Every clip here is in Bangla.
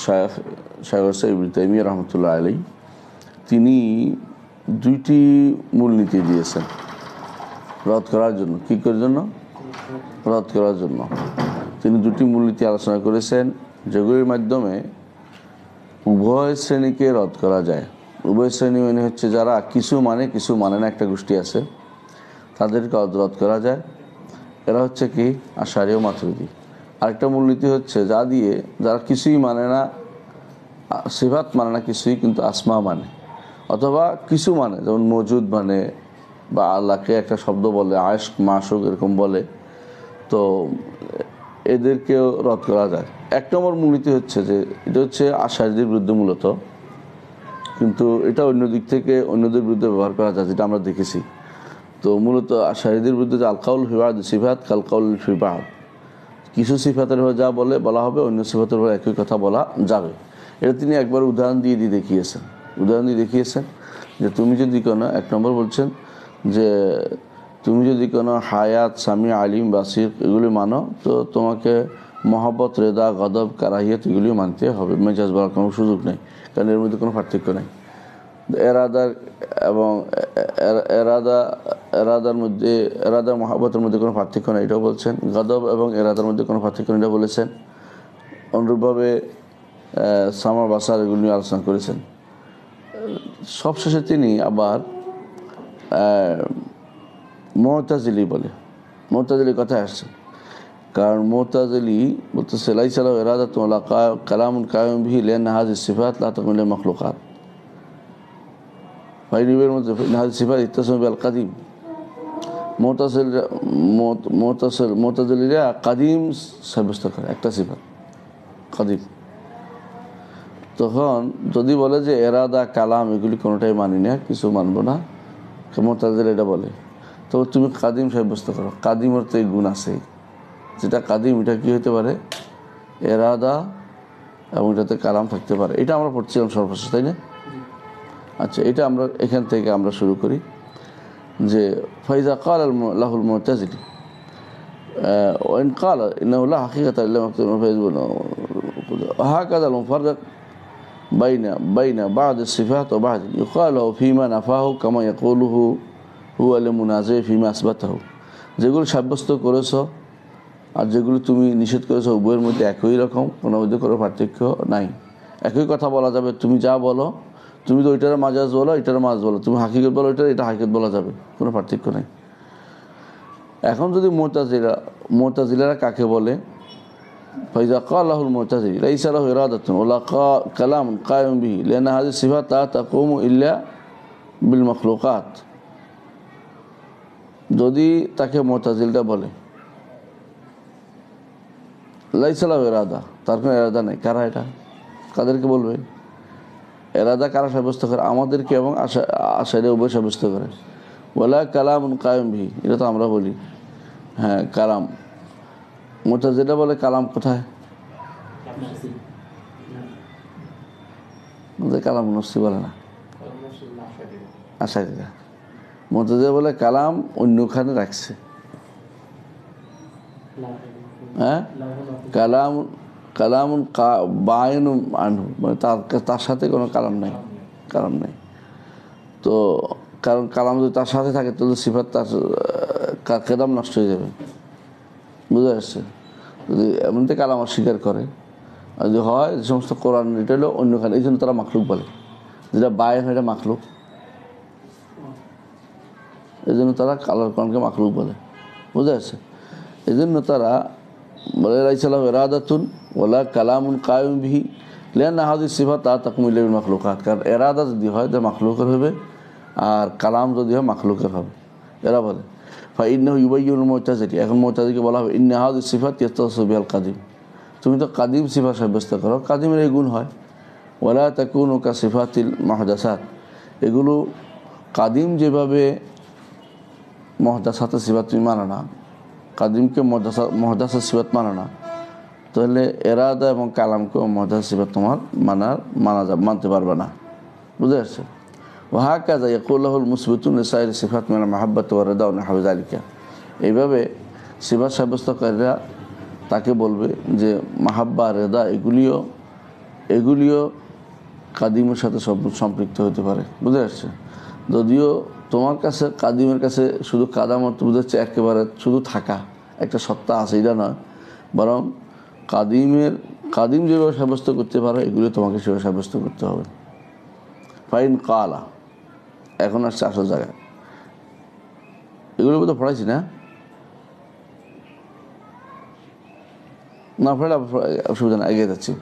শায়খ ইবনে তাইমিয়া রহমতুল্লাহ আলাইহি তিনি দুইটি মূলনীতি দিয়েছেন রদ করার জন্য। কী করার জন্য? রদ করার জন্য তিনি দুটি মূলনীতি আলোচনা করেছেন, যেগুলির মাধ্যমে উভয় শ্রেণীকে রদ করা যায়। উভয় শ্রেণী মানে হচ্ছে যারা কিছু মানে কিছু মানে না, একটা গোষ্ঠী আছে, তাদেরকে রদ করা যায়। এরা হচ্ছে কি আশারী ও মাতুরিদী। আরেকটা মূলনীতি হচ্ছে যা দিয়ে যারা কিছুই মানে না, সিফাত মানে না কিছুই, কিন্তু আসমা মানে, অথবা কিছু মানে, যেমন মজুদ মানে, বা আল্লাহকে একটা শব্দ বলে, আশক মাশুক এরকম বলে, তো এদেরকেও রদ করা যায়। এক নম্বর মূলনীতি হচ্ছে যে এটা হচ্ছে আশারীদের বিরুদ্ধে মূলত, কিন্তু এটা অন্য দিক থেকে অন্যদের বিরুদ্ধে ব্যবহার করা যায়, যেটা আমরা দেখেছি। তো মূলত আশারীদের বিরুদ্ধে যে আল কাউল ফি বা'দ সিফাত কাল কাউল ফি বা'দ, কিছু সিফাতের হয়ে যা বলা হবে, অন্য সিফাতের হয়ে একই কথা বলা যাবে। এটা তিনি একবার উদাহরণ দিয়ে দেখিয়েছেন যে তুমি যদি কোনো, এক নম্বর বলছেন যে তুমি যদি কোনো হায়াত, সামি, আলিম, বাসির এগুলি মানো, তো তোমাকে মহব্বত, রেদা, গদব, কারাহিয়ত এগুলিও মানতে হবে। মেজাজ বলার কোনো সুযোগ নেই, কারণ এর মধ্যে কোনো পার্থক্য নেই। এরাদার এবং এরাদার মধ্যে, এরাদা মহব্বতের মধ্যে কোনো পার্থক্য নেই, এটাও বলছেন। গদব এবং এরাদার মধ্যে কোনো পার্থক্য নেই, এটা বলেছেন। অনুরূপভাবে সামা, বাসার এগুলি নিয়ে আলোচনা করেছেন। সবশেষে তিনি আবার মুতাজিলি বলে, মুতাজিলি কথায় আসছে, কারণ মুতাজিলি বলতেছে লাইসা লাহু ইরাদাতুন ওয়ালা কালামুন কায়িমুন বিহি লিআন্না হাযিহি সিফাত লা তাকুনু লিল মাখলুকাত ফাইনিবের মধ্যে হাযিহি সিফাত ইত্তাসামু বিল কাদিম। মুতাজিলিরা কাদিম সাব্যস্ত করে একটা সিফাত কাদিম। তখন যদি বলে যে এরাদা, কালাম এগুলি কোনোটাই মানি না, কিছু মানবো না, মুতাজিলা এটা বলে, তো তুমি কাদিম সাব্যস্ত করো। কাদিমের তো এই গুণ আছে, যেটা কাদিম এটা কি হতে পারে, এরাদা এবং এটাতে কালাম থাকতে পারে। এটা আমরা পড়ছিলাম সর্বশেষ, তাই না? আচ্ছা, এটা আমরা এখান থেকে আমরা শুরু করি যে ফাইজা কাল লাহুল মুতাজিলি ওয়াইন কাল ইন্নাহু লা হাকিকাতা ইল্লা মাকতুবুন ফাইজুন হাকাযা আল মুফাররিক বাইনা বা'দ as-sifat wa ba'd yuqalu ফিমা নাফাহু কামা ইয়াকুলুহু হুয়া লিমুনাজি ফিমা আসবাতাহু। যেগুলো সাব্যস্ত করেছো আর যেগুলো তুমি নিষেধ করেছো, উভয়ের মধ্যে একই রকম, কোনো মধ্যে কোনো পার্থক্য নাই, একই কথা বলা যাবে। তুমি যা বলো, তুমি তো ওইটার মাজাজ বলো, এটার মাজাজ বলো, তুমি হাকিকত বলো, এটা হাকিকত বলা যাবে, কোনো পার্থক্য নাই। এখন যদি মুতাজিলারা কাকে বলে? ফাইজা ক্বালাহুল মুতাজিলি লাইসা লাহু ইরাদাতুন ওয়ালা কালামুন কায়িমুন বিহি লিআন্না হাযিহি সিফাত লা তাকুমু ইল্লা বিল মাখলুকাত। যদি তাকে মুতাজিলটা বলে লাইসা লাহু ইরাদা, তার কোনো ইরাদা নেই, কারা এটা? কাদেরকে বলবে? এরাদা কারা সাব্যস্ত করে? আমাদেরকে এবং আশারী উভয় সাব্যস্ত করে। ওয়ালা কালামুন কায়িমুন বিহি, এটা তো আমরা বলি, হ্যাঁ কালাম। মুতাজিলা বলে কালাম কোথায়? কালাম নফসি বলে না, আশারীরা। মুতাজিলা বলে কালাম অন্যখানে রাখছে, হ্যাঁ কালামুন বায়িনুন আনহু, মানে তার সাথে কোনো কালাম নাই। তো কারণ কালাম যদি তার সাথে থাকে, তাহলে সিফাত তার কেদাম নষ্ট হয়ে যাবে, বুঝে আসছে? যদি এমনিতে কালাম অস্বীকার করে, আর যদি হয় যে সমস্ত কোরআন, এটা হলো অন্যখানে, এই জন্য তারা মাখলুক বলে, যেটা বায়ন হয় এটা মাখলুক, এই জন্য তারা কালার কোরআনকে মাখলুক বলে, বুঝে আসছে? এই জন্য তারা বলে লাইসা লাহু ইরাদাতুন ওয়ালা কালামুন কায়িমুন বিহি লিআন্না হাযিহি সিফাত লা তাকুমু ইল্লা বিল মাখলুকাত। কারণ এরাদা যদি হয় তাহলে মাখলুকের হবে, আর কালাম যদি হয় মাখলুকের হবে। এরা বলে ফাইন্নাহু ইউবাইয়িনুল মুতাজিলি, এখন মুতাজিলিকে বলা হবে ইন্না হাযিহি সিফাত ইয়াতাসাসু বিহাল কাদিম, তুমি তো কাদিম সিফাত সাব্যস্ত করো, কাদিমের এই গুণ হয়। ওয়ালা তাকুনু কা সিফাতিল মুহদাসাত, এগুলো কাদিম যেভাবে মুহদাসাতের সিফাত তুমি মানো না, কাদিমকে মুহদাসাত সিফাত মানো না, তাহলে এরাদা এবং কালামকে মুহদাসাত সিফাত তোমার মানতে পারবে না, বুঝে আসছে? ওয়াহাকাযা ইয়াকুলুল মুসবিতুন লিসাইরি সিফাত মিনাল মাহাব্বাতি ওয়ার রিদা ওয়া নাহওয়া যালিকা। এইভাবে সিফাত সাব্যস্তকারীরা তাকে বলবে যে মাহাব্বা, রেদা এগুলিও এগুলিও কাদিমের সাথে সম্পৃক্ত হতে পারে, বুঝে আসছে? যদিও তোমার কাছে কাদিমের কাছে শুধু কাদাম অর্থ বুঝাচ্ছে একেবারে শুধু থাকা একটা সত্তা আছে, এটা নয়, বরং কাদিম যেভাবে সাব্যস্ত করতে পারে এগুলো তোমাকে সেভাবে সাব্যস্ত করতে হবে। ফাইন কালা, এখন আসছে আসল জায়গায়। এগুলো তো পড়াইছি না? না পড়াইলে অসুবিধা না, এগিয়ে যাচ্ছি।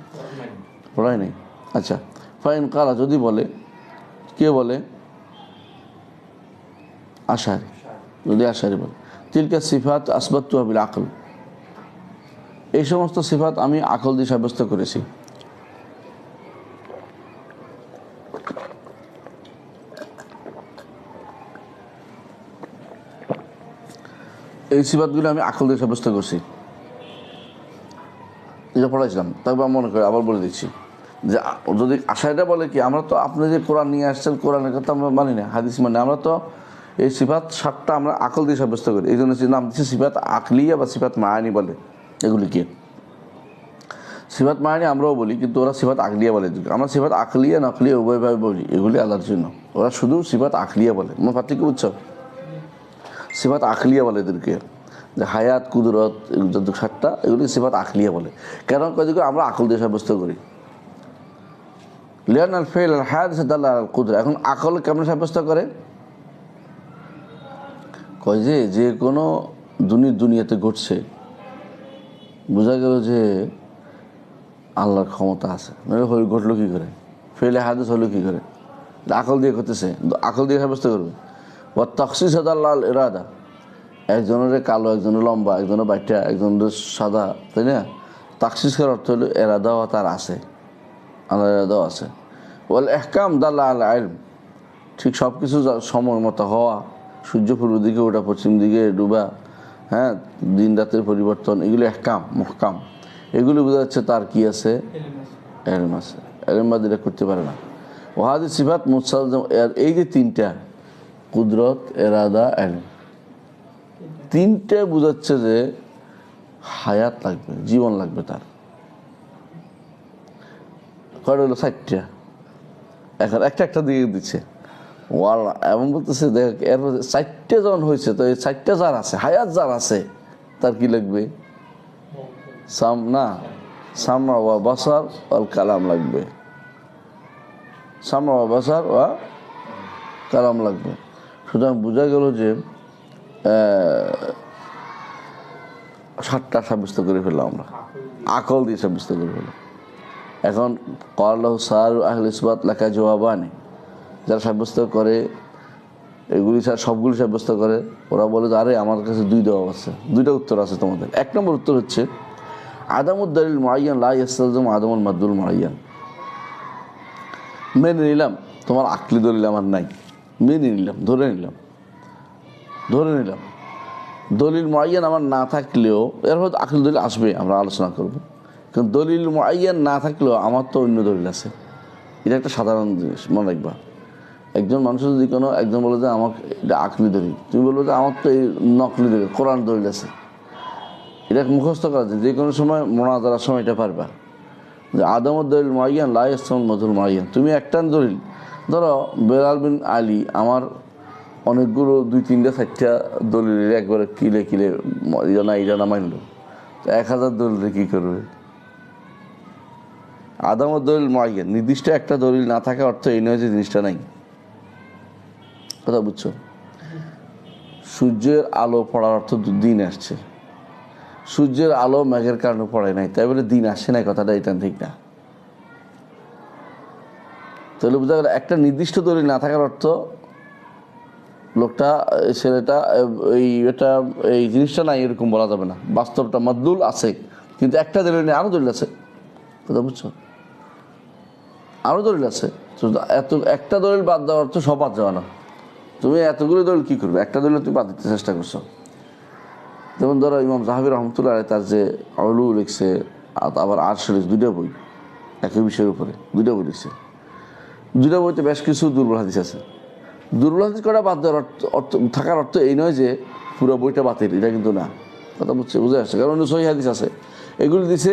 পড়াই নেই, আচ্ছা। ফাইন কালা, যদি বলে, কে বলে? আশারি। যদি আশারি বলে তিলকা সিফাত আসবাতু বিল আকল, এই সমস্ত সিফাত আমি আকল দিয়ে সাব্যস্ত করেছি। এই সিফাতগুলো আমি আকল দিয়ে সাব্যস্ত করছি, এটা পড়াইছিলাম। তারপর মনে করে আবার বলে দিচ্ছি যে যদি আশাইটা বলে কি, আমরা তো আপনি যে কোরআন নিয়ে আসছেন, কোরআনের কথা আমরা মানি না, হাদিস মানে, আমরা তো এই সিফাত 7টা আমরা আকল দিয়ে সাব্যস্ত করি। এই জন্য নাম দিচ্ছে সিফাত আকলিয়া বা সিফাত মায়ানি বলে। এগুলিকে সিফাত মায়ানি আমরাও বলি, কিন্তু ওরা সিফাত আকলিয়া বলে। আমরা সিফাত আকলিয়া নকলিয়া উভয়ভাবে বলি, এগুলি আল্লাহর জন্য। ওরা শুধু সিফাত আকলিয়া বলে। মনে পার্থক্য বুঝছো? সিফাত আকলিয়া বলে এদেরকে, যে হায়াত, কুদরত, যত 7টা, এগুলি সিফাত আকলিয়া বলে। কেন কয়েক আমরা আকল দিয়ে সাব্যস্ত করি। লিয়ান আল ফেল আল হায়াত সাদাল্লাহ আল কুদরা, এখন আকল কেমন সাব্যস্ত করে? কয় যে কোনো দুনিয়াতে ঘটছে, বোঝা গেল যে আল্লাহর ক্ষমতা আছে। ঘটলো কী করে? ফেলে হাদিস হলো কী করে? আকল দিয়ে করতেছে, আকল দিয়ে সাব্যস্ত করবে। ও তখসিস আল্লাহ ইরাদা, একজনের কালো, একজনের লম্বা, একজনের বাইটা, একজনের সাদা, তাই না? তাকসিস করার অর্থ হলো এরাদাও তার আছে, আল্লাহ এরাদাও আছে। ওয়াল এহকাম দাল্লাহ আল ইলম, ঠিক সব কিছু সময় মতো হওয়া, সূর্য পূর্ব দিকে ওঠা, পশ্চিম দিকে ডুবা, হ্যাঁ, দিন রাতের পরিবর্তন, এগুলো এহকাম, মুহকাম, এগুলো বোঝা যাচ্ছে তার কি আছে? এলম আছে। এলম বাদ এটা করতে পারে না। ওয়াহাদি সিফাত মুসালজাম, এই যে 3টা, কুদরত, এরাদা, এলম, 3টে বোঝাচ্ছে যে হায়াত লাগবে, জীবন লাগবে তার। কয়টা হলো? 4টা। এখন একটা দিয়ে দিচ্ছে ওয়াল, এমন বলতেছে দেখ, এরপর 4টে যখন হয়েছে, তো এই 4টা যার আছে, হায়াত যার আছে, তার কি লাগবে? সামা ওয়া বাসার ওয়াল কালাম লাগবে। সামা ওয়া বাসার ওয়া কালাম লাগবে। সুতরাং বোঝা গেল যে 7টা সাব্যস্ত করে ফেললাম আমরা, আকল দিয়ে সাব্যস্ত করে ফেললাম। এখন ক্বালাহু সার আহলে ইসবাত লাকা জওয়াবানি, যারা সাব্যস্ত করে এগুলি সবগুলি সাব্যস্ত করে, ওরা বলে যে আরে আমার কাছে 2 জবাব আছে, 2টা উত্তর আছে তোমাদের। 1 নম্বর উত্তর হচ্ছে আদামুদ দালিল মুআয়্যান লা ইস্তালজামু আদামুল মাদলুল মুআয়্যান। মেনে নিলাম তোমার আকলি দলিল আমার নাই, মেনে নিলাম, ধরে নিলাম দলিল মুআয়্যান আমার না থাকলেও, এর হয়তো আকলি দলিল আসবে, আমরা আলোচনা করব। কিন্তু দলিল মুআয়্যান না থাকলেও আমার তো অন্য দলিল আছে। এটা একটা সাধারণ জিনিস, মনে রাখবা। একজন মানুষ যদি একজন বলে যে আমাকে এটা আকলি দলিল, তুমি বলবো যে আমার তো এই নকলি দলিল, কোরআন দলিল আছে। এটা মুখস্থ করা যায়, যে কোনো সময় মোনাজারার সময় এটা পারবা যে আদামুদ দালিল মুআয়্যান লা ইস্তালজামুল মাদলুল মুআয়্যান। তুমি একটা দলিল, ধরো বেলাল বিন আলী আমার অনেকগুলো 2-3টা 4টা দলিলের একবারে কিলে এটা না মানলো, 1000 দলিলে কী করবে? আদামুদ দলিল মুআয়্যান, নির্দিষ্ট একটা দলিল না থাকা অর্থ এই নয় যে জিনিসটা নাই। কথা বুঝছো? সূর্যের আলো পড়ার অর্থ দিন আসছে, সূর্যের আলো মেঘের কারণে পড়ে নাই, তাই বলে দিন আসে নাই, কথাটা এটা ঠিক না। তাহলে বোঝা গেল একটা নির্দিষ্ট দলিল না থাকার অর্থ লোকটা, ছেলেটা এই জিনিসটা নাই এরকম বলা যাবে না। বাস্তবটা মাদলুল আছে, কিন্তু একটা দলিল নেই, আরও দলিল আছে। কথা বুঝছো? আরও দলিল আছে। একটা দলিল বাদ দেওয়ার অর্থ সব বাদ যাওয়া না। তুমি এতগুলো দলিল কী করবে? একটা দলিল তুমি বাদ দিতে চেষ্টা করছো। যেমন ধরো ইমাম যাহাবী রহমতুল্লাহ আলাইহি তার যে আউলু লিখছে, আবার আরশ লিখছে, 2টা বই একই বিষয়ের উপরে, 2টা বই লিখছে। 2টা বইতে বেশ কিছু দুর্বল হাদিস আছে। দুর্বল হাদিস করা বাদ দেওয়ার অর্থ থাকার অর্থ এই নয় যে পুরো বইটা বাতিল, এটা কিন্তু না। কথা বুঝে আসছে, কারণ সহিহ হাদিস আছে, এগুলি দিছে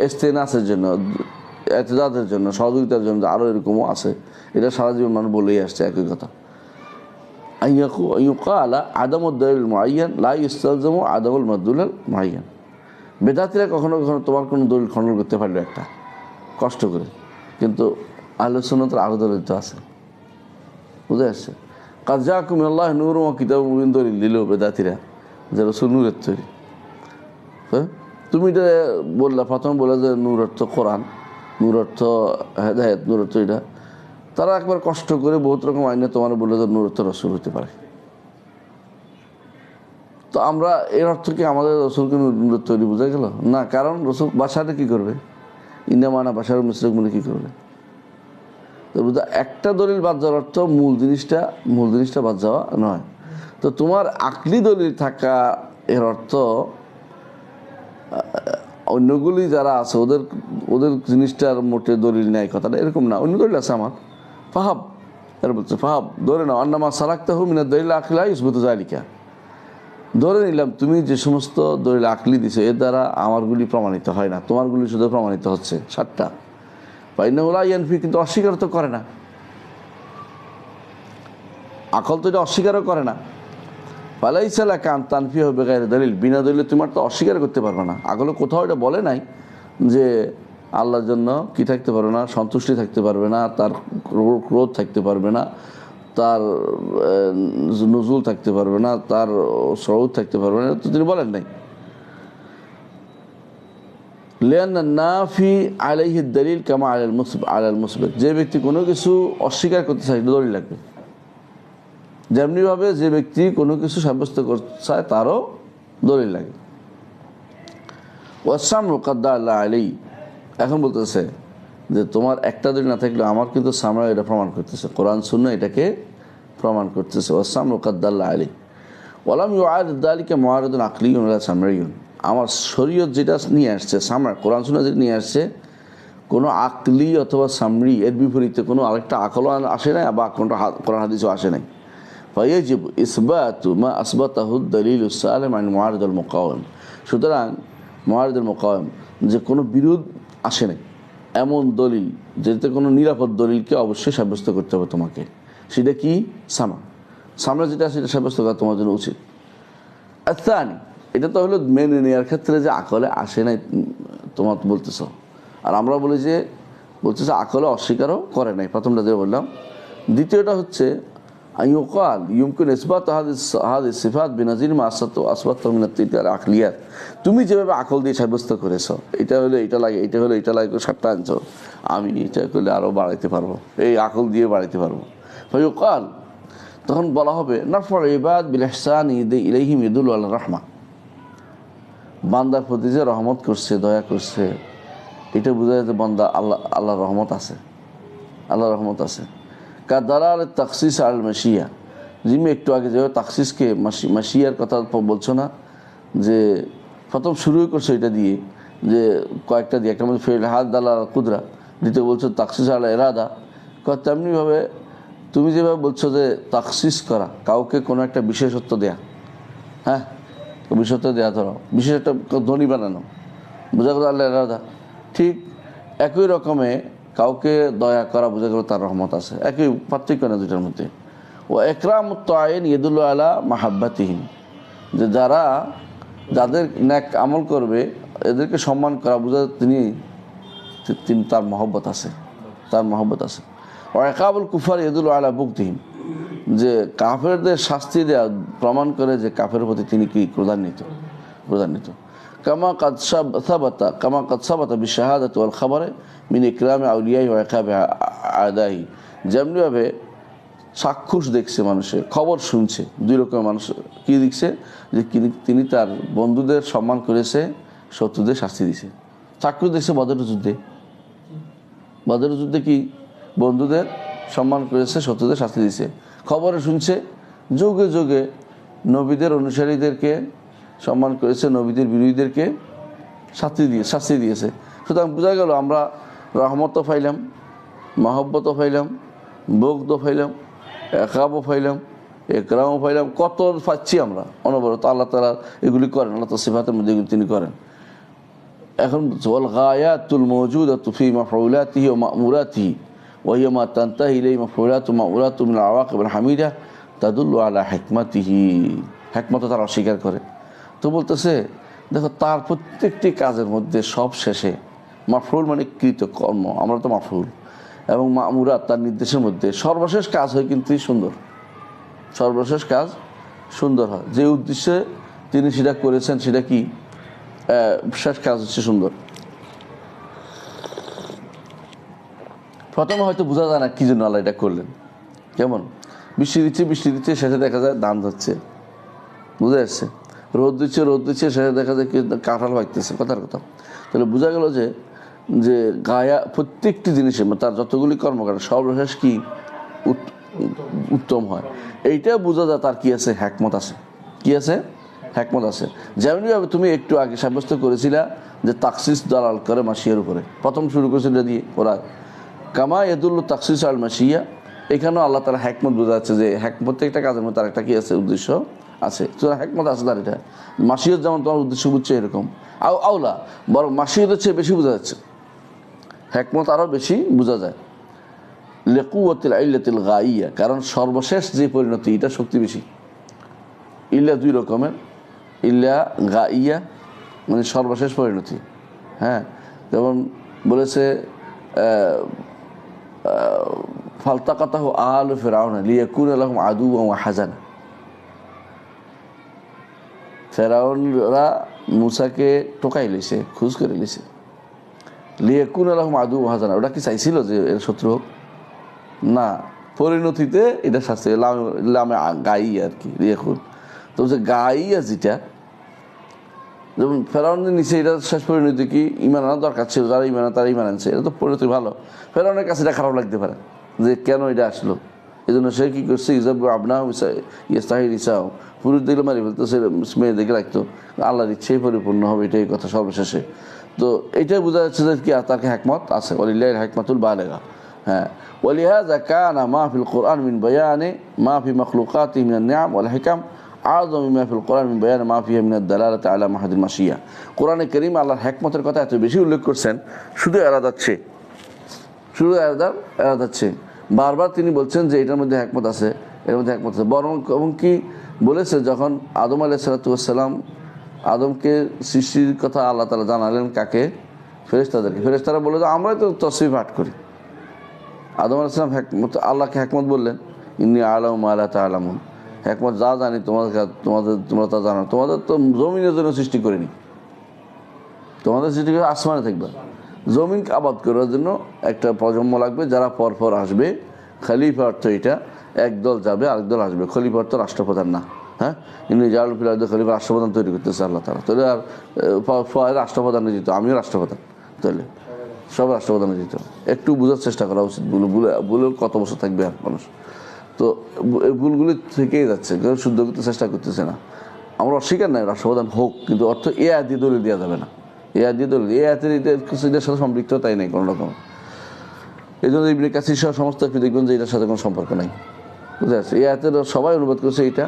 ইস্তেনাসের জন্য, এতজাদের জন্য, সহযোগিতার জন্য, আরও এরকমও আছে। এটা সারা জীবন মানুষ বলেই আসছে একই কথা। আলা আদামুদ দলিল মুআয়্যান লা ইস্তালজামু আদামুল মাদলুল মুআয়্যান। বেদাতিরা কখনো কখনো তোমার কোনো দলিল খণ্ডন করতে পারলো একটা কষ্ট করে, কিন্তু আহলুস সুন্নাতের আরও দলিল তো আছে, বুঝে আসছে। কাদ জাআকুম মিনাল্লাহি নূরুন ওয়া কিতাবুম মুবিন দলিল দিল বেদাতিরা যে রাসূল নূরের তৈরি। হ্যাঁ, তুমি এটা বললা, প্রথম বলে যে নূর অর্থ কোরআন, নূর অর্থ হেদায়েত, নূর অর্থ এটা। তারা একবার কষ্ট করে বহুত রকম আইনে তোমার বলে যে নূর অর্থ রাসূল হতে পারে। তো আমরা এর অর্থ কি আমাদের রাসূলকে নূর তৈরি বোঝা গেল না? কারণ রাসূল বাসাটা কী করবে? ইন্নামানা বাশার মুসলিক বলে কী করবে? তো একটা দলিল বাদ যাওয়ার অর্থ মূল জিনিসটা বাদ যাওয়া নয়। তো তোমার আকলি দলিল থাকা এর অর্থ অন্যগুলি যারা আছে ওদের জিনিসটার মোটে দলিল নেয়, কথাটা এরকম না। অন্য দলিল আছে আমার, ফাহাব এর বলছে ফাহাব ধরে নাও আন্নামা সালাক্তাহু মিনাদ দলিল আকলা ইসবাতু যালিকা। ধরে নিলাম তুমি যে সমস্ত দলিল আকলি দিছো এর দ্বারা আমারগুলি প্রমাণিত হয় না, তোমারগুলি শুধু প্রমাণিত হচ্ছে 7টা। ফাইন্নাহু লা ইয়ানফি, কিন্তু অস্বীকার তো করে না, আকল তো এটা অস্বীকারও করে না। ফালাইসা লাকা আন তানফিহু বিগাইরি দলিল, বিনা দলিলে তোমার তো অস্বীকার করতে পারবে না। আগলে কোথাও এটা বলে নাই যে আল্লাহর জন্য কি থাকতে পারবে না, সন্তুষ্টি থাকতে পারবে না, তার ক্রোধ থাকতে পারবে না, তার নুজুল থাকতে পারবে না, তার সউদ থাকতে পারবে না, তো তিনি বলেন নাই। লিআন্না নাফি আলাইহি দলিল কামা আলাল মুসবিত, যে ব্যক্তি কোনো কিছু অস্বীকার করতে চায় দলিল লাগবে, যেমনিভাবে যে ব্যক্তি কোনো কিছু সাব্যস্ত করতে চায় তারও দলিল লাগে। ওয়াসাম মুকাদ্দা আল্লাহ আলী, এখন বলতেছে যে তোমার একটা দলিল না থাকলে আমার কিন্তু সামরা এটা প্রমাণ করতেছে, কোরআন সুন্নাহ এটাকে প্রমাণ করতেছে। ওয়াসাম মুকাদ্দা আল্লাহ আলী ওয়ালাম ইউআরিদ যালিকা মুআরিদুন আকলিয়ুন ওয়ালা সামরিয়ুন, আমার শরীয়ত যেটা নিয়ে আসছে, সামরা কোরআন সুন্নাহ যেটা নিয়ে আসছে, কোনো আকলি অথবা সামরি এর বিপরীতে কোনো আরেকটা আকল আসে নাই, বা কোনটা কোরআন হাদিসও আসে নাই। ফায়াজিব ইসবাতু মা আসবাতাহু দলিলুস সালিম আন মুআরিদুল মুকাওয়াম, সুতরাং মুআরিদুল মুকাওয়াম যে কোনো বিরোধ আসে নাই এমন দলিল, যেতে কোনো নিরাপদ দলিলকে অবশ্যই সাব্যস্ত করতে হবে তোমাকে। সেটা কি? সামরা যেটা সেটা সাব্যস্ত করা তোমার জন্য উচিত। আত্মানি, এটা তো হলো মেনে নেওয়ার ক্ষেত্রে যে আকলে আসে নাই তোমার বলতেছ, আর আমরা বলি যে বলতেছে আকলে অস্বীকারও করে নাই, প্রথমটা যে বললাম। দ্বিতীয়টা হচ্ছে আইয়ুকাল ইউমকিন ইসবাত হাদিস সিফাত বিনাজির মা আসবাত মিনাত আকলিয়াত, তুমি যেভাবে আকল দিয়ে সাব্যস্ত করেছো, এটা হলো এটা লাগে, এটা হলো এটা লাগে, 7টা আনছো, আমি এটা করলে আরও বাড়াইতে পারবো, এই আকল দিয়ে বাড়াইতে পারবো। ফায়ুকাল, তখন বলা হবে নাফর ইবাদ বিল ইহসান ইলাইহিম ইয়াদুল আলা রাহমা, বান্দার প্রতি যে রহমত করছে, দয়া করছে, এটা বোঝা যায় যে বান্দা আল্লাহর রহমত আছে, আল্লাহর রহমত আছে। কাদালাল তাকসিস আল মাশিয়া, জিমি একটু আগে যে তাকসিসকে মাশিয়ার কথা বলছো না, যে প্রথম শুরুই করছো এটা দিয়ে, যে কয়েকটা দিয়ে, একটা মধ্যে ফেল হাত দালাল কুদরা, দ্বিতীয় বলছো তাকসিস আল এরাদা। তেমনিভাবে তুমি যেভাবে বলছো যে তাকসিস করা, কাউকে কোনো একটা বিশেষত্ব দেয়া, হ্যাঁ বিশেষত্ব দেওয়া, ধরো বিশেষ একটা ধনী বানানো, বোঝা গেল আল্লাহ এরাদা। ঠিক একই রকমে কাউকে দয়া করা, বোঝা গেল তার রহমত আছে, একই পার্থক্য না দুইটার মধ্যে। ও একরামুত আইন ইয়েদুল আলা মাহাব্বাতিহিম, যে যাদের ন্যাক আমল করবে এদেরকে সম্মান করা, বোঝা তিনি তার মহব্বত আছে, তার মহব্বত আছে। ও একাবুল কুফার ইয়েদুল আলা বুগদিহিম, যে কাফেরদের শাস্তি দেওয়া প্রমাণ করে যে কাফের প্রতি তিনি কি ক্রোধান্বিত। কামা কাদ সাবাতা বিশাহাদাতি ওয়াল খাবারে মিন ইকরামি আউলিয়াই ওয়া ইকাবি আদাহি, যেমনিভাবে চাক্ষুষ দেখছে মানুষে, খবর শুনছে, দুই রকমের মানুষ কি দেখছে, যে তিনি তার বন্ধুদের সম্মান করেছে, শত্রুদের শাস্তি দিছে। চাক্ষুষ দেখছে বদরের যুদ্ধে কি বন্ধুদের সম্মান করেছে, শত্রুদের শাস্তি দিছে। খবরে শুনছে যুগে যুগে নবীদের অনুসারীদেরকে সম্মান করেছে, নবীদের বিরোধীদেরকে শাস্তি দিয়েছে। সুতরাং বোঝা গেল আমরা রহমতও পাইলাম, মহব্বতও পাইলাম, বগদও পাইলাম, একাবও পাইলাম, একরামও পাইলাম, কত পাচ্ছি আমরা অনবরত। আল্লাহ তাআলা এগুলি করেন, আল্লাহ তাআলা সিফাতের মধ্যে এগুলি তিনি করেন। এখন ওয়াল গায়াতুল মাওজুদাতু ফি মাফউলাতিহি ওয়া মা'মুরাতিহি ওয়া হিয়া মা তানতাহি ইলাইহি মাফউলাতু মা'মুরাতু মিন আল-আওয়াকিব আল-হামিদা তাদুল্লু আলা হিকমাতিহি। হিকমত তারা অস্বীকার করে। তো বলতেছে দেখো তার প্রত্যেকটি কাজের মধ্যে সব শেষে মাফউল মানে কৃত কর্ম, আমরা তো মাফউল, এবং মা'মুরাত তার নির্দেশের মধ্যে সর্বশেষ কাজ হয় কিন্তু সুন্দর, সর্বশেষ কাজ সুন্দর হয়। যে উদ্দেশ্যে তিনি সেটা করেছেন সেটা কি শেষ কাজ হচ্ছে সুন্দর। প্রথমে হয়তো বোঝা যায় না কি জন্য আল্লাহ এটা করলেন। কেমন বৃষ্টি দিচ্ছে শেষে দেখা যায় ধান ধরছে, বুঝে আসছে। রোদ দিচ্ছে শেষে দেখা যায় কি কাঁঠাল পাইতেছে, কথার কথা। তাহলে বোঝা গেল যে গায়া প্রত্যেকটি জিনিসের তার যতগুলি কর্মকাণ্ড সর্বশেষ কি উত্তম হয়। এইটা বোঝা যায় তার কি আছে, হিকমত আছে। কি আছে? হিকমত আছে। যেমনভাবে তুমি একটু আগে সাব্যস্ত করেছিলা যে তাকসিস দালাল করে মাসিয়ার উপরে, প্রথম শুরু করেছিল দিয়ে ওরা কামা ইয়াদুল্লু তাকসিস আল মাসিয়া, এখানেও আল্লাহ তাআলা হিকমত বোঝা যাচ্ছে যে প্রত্যেকটা কাজের মধ্যে তার একটা কি আছে, উদ্দেশ্য আছে। সুতরাং হিকমত আছে তার। এটা মাসিয়ত যেমন তোমার উদ্দেশ্য বুঝছে এরকম আউলা, বরং মাসিয়তের চেয়ে বেশি বোঝা যাচ্ছে, হিকমত আরও বেশি বোঝা যায়। লিকুওয়াতিল ইল্লাতিল গাইয়া, কারণ সর্বশেষ যে পরিণতি এটা শক্তি বেশি। ইল্লা দুই রকমের, ইল্লা গাইয়া মানে সর্বশেষ পরিণতি। হ্যাঁ, যেমন বলেছে ফালতাকাতাহু আলু ফিরআউন লিয়াকুনা লাহুম আদুওয়ান ওয়া হাজানা। ফেরাউনরা মুসাকে টোকাই লইছে, খুঁজ করে লইছে। লিয়াকুনা লাহুম আদুওয়ান ওয়া হাজানা, ওটা কি চাইছিল যে এর শত্রু হোক? না, পরিণতিতে এটা শাস্তি লামে গাইয়া আর কি, লিয়াকুন। তো যে গাইয়া যেটা যেমন ফেরাউনের নিচে এটা শেষ পরিণতি কি ইমান আনা দরকার ছিল, যারা ইমান তারা ইমান আনছে, এটা তো পরিণতি ভালো। ফেরাউনের কাছে এটা খারাপ লাগতে পারে যে কেন এটা আসলো, এই জন্য সে কী করছে ইজাব আবনা ইস্তাহির ইসাও, পুরুষ দেখলে মারি ফেলতো, সে মেয়ে দেখে রাখতো। আল্লাহর ইচ্ছেই পরিপূর্ণ হবে, এটাই কথা সর্বশেষে। তো এইটাই বোঝা যাচ্ছে যে কি তার হিকমত আছে। ওয়ালিল্লাহিল হিকমাতুল বালিগা। হ্যাঁ, ওয়ালিহাযা কানা মা ফিল কুরআন মিন বায়ানি মা ফি মাখলুকাতিহি মিনান নিআম ওয়াল হিকাম আযম মিমা ফিল কুরআন মিন বায়ানি মা ফিহি মিনাদ দালালাতি আলা মাহাদিল মাশিয়া। কোরআনে কারীম আল্লাহর হিকমতের কথা এত বেশি উল্লেখ করছেন, শুধু এরা যাচ্ছে বারবার তিনি বলছেন যে এটার মধ্যে হিকমত আছে, এর মধ্যে হিকমত আছে। বরং এবং কি বলেছে, যখন আদম আলাইহিস সালাতু ওয়াস সালাম আদমকে সৃষ্টির কথা আল্লাহ তাআলা জানালেন কাকে? ফেরেশতাদেরকে। ফেরেশতারা বলে যে আমরাই তো তাসবিহ পাঠ করি। আদম আলাইহিস সালাম আল্লাহকে হিকমত বললেন, ইন্নী আ'লামু মা লা তা'লামুন, হিকমত যা জানি তোমরা তা জানো। তোমাদের তো জমিনের জন্য সৃষ্টি করিনি, তোমাদের সৃষ্টি করে আসমানে থাকবে। জমিনকে আবাদ করার জন্য একটা প্রজন্ম লাগবে যারা পরপর আসবে। খলিফা অর্থ এটা, একদল যাবে আরেক দল আসবে। খলিফা অর্থ রাষ্ট্রপ্রধান না। হ্যাঁ, ইন্নী জাআলু ফিল আরদি খলিফা, রাষ্ট্রপ্রধান তৈরি করতেছে আল্লাহ তাআলা। তাহলে আর রাষ্ট্রপ্রধান নিযুক্ত, আমিও রাষ্ট্রপ্রধান, তাহলে সব রাষ্ট্রপ্রধান নিযুক্ত। একটু বোঝার চেষ্টা করা উচিত, ভুলে কত বছর থাকবে আর মানুষ। তো এই ভুলগুলি থেকেই যাচ্ছে, কেউ শুদ্ধ করতে চেষ্টা করতেছে না। আমরা অস্বীকার নাই রাষ্ট্রপ্রধান হোক, কিন্তু অর্থ এ আদি দলিল দেওয়া যাবে না। এ আদি দলিল এ আয়াতের এটার সাথে সম্পৃক্ততাই নেই কোনো রকম। এই জন্য ইবনে কাসির সহ সমস্ত আপনি দেখবেন যে এটার সাথে কোনো সম্পর্ক নাই। বুঝতে পারছি? এই আয়াতের সবাই অনুবাদ করেছে এটা,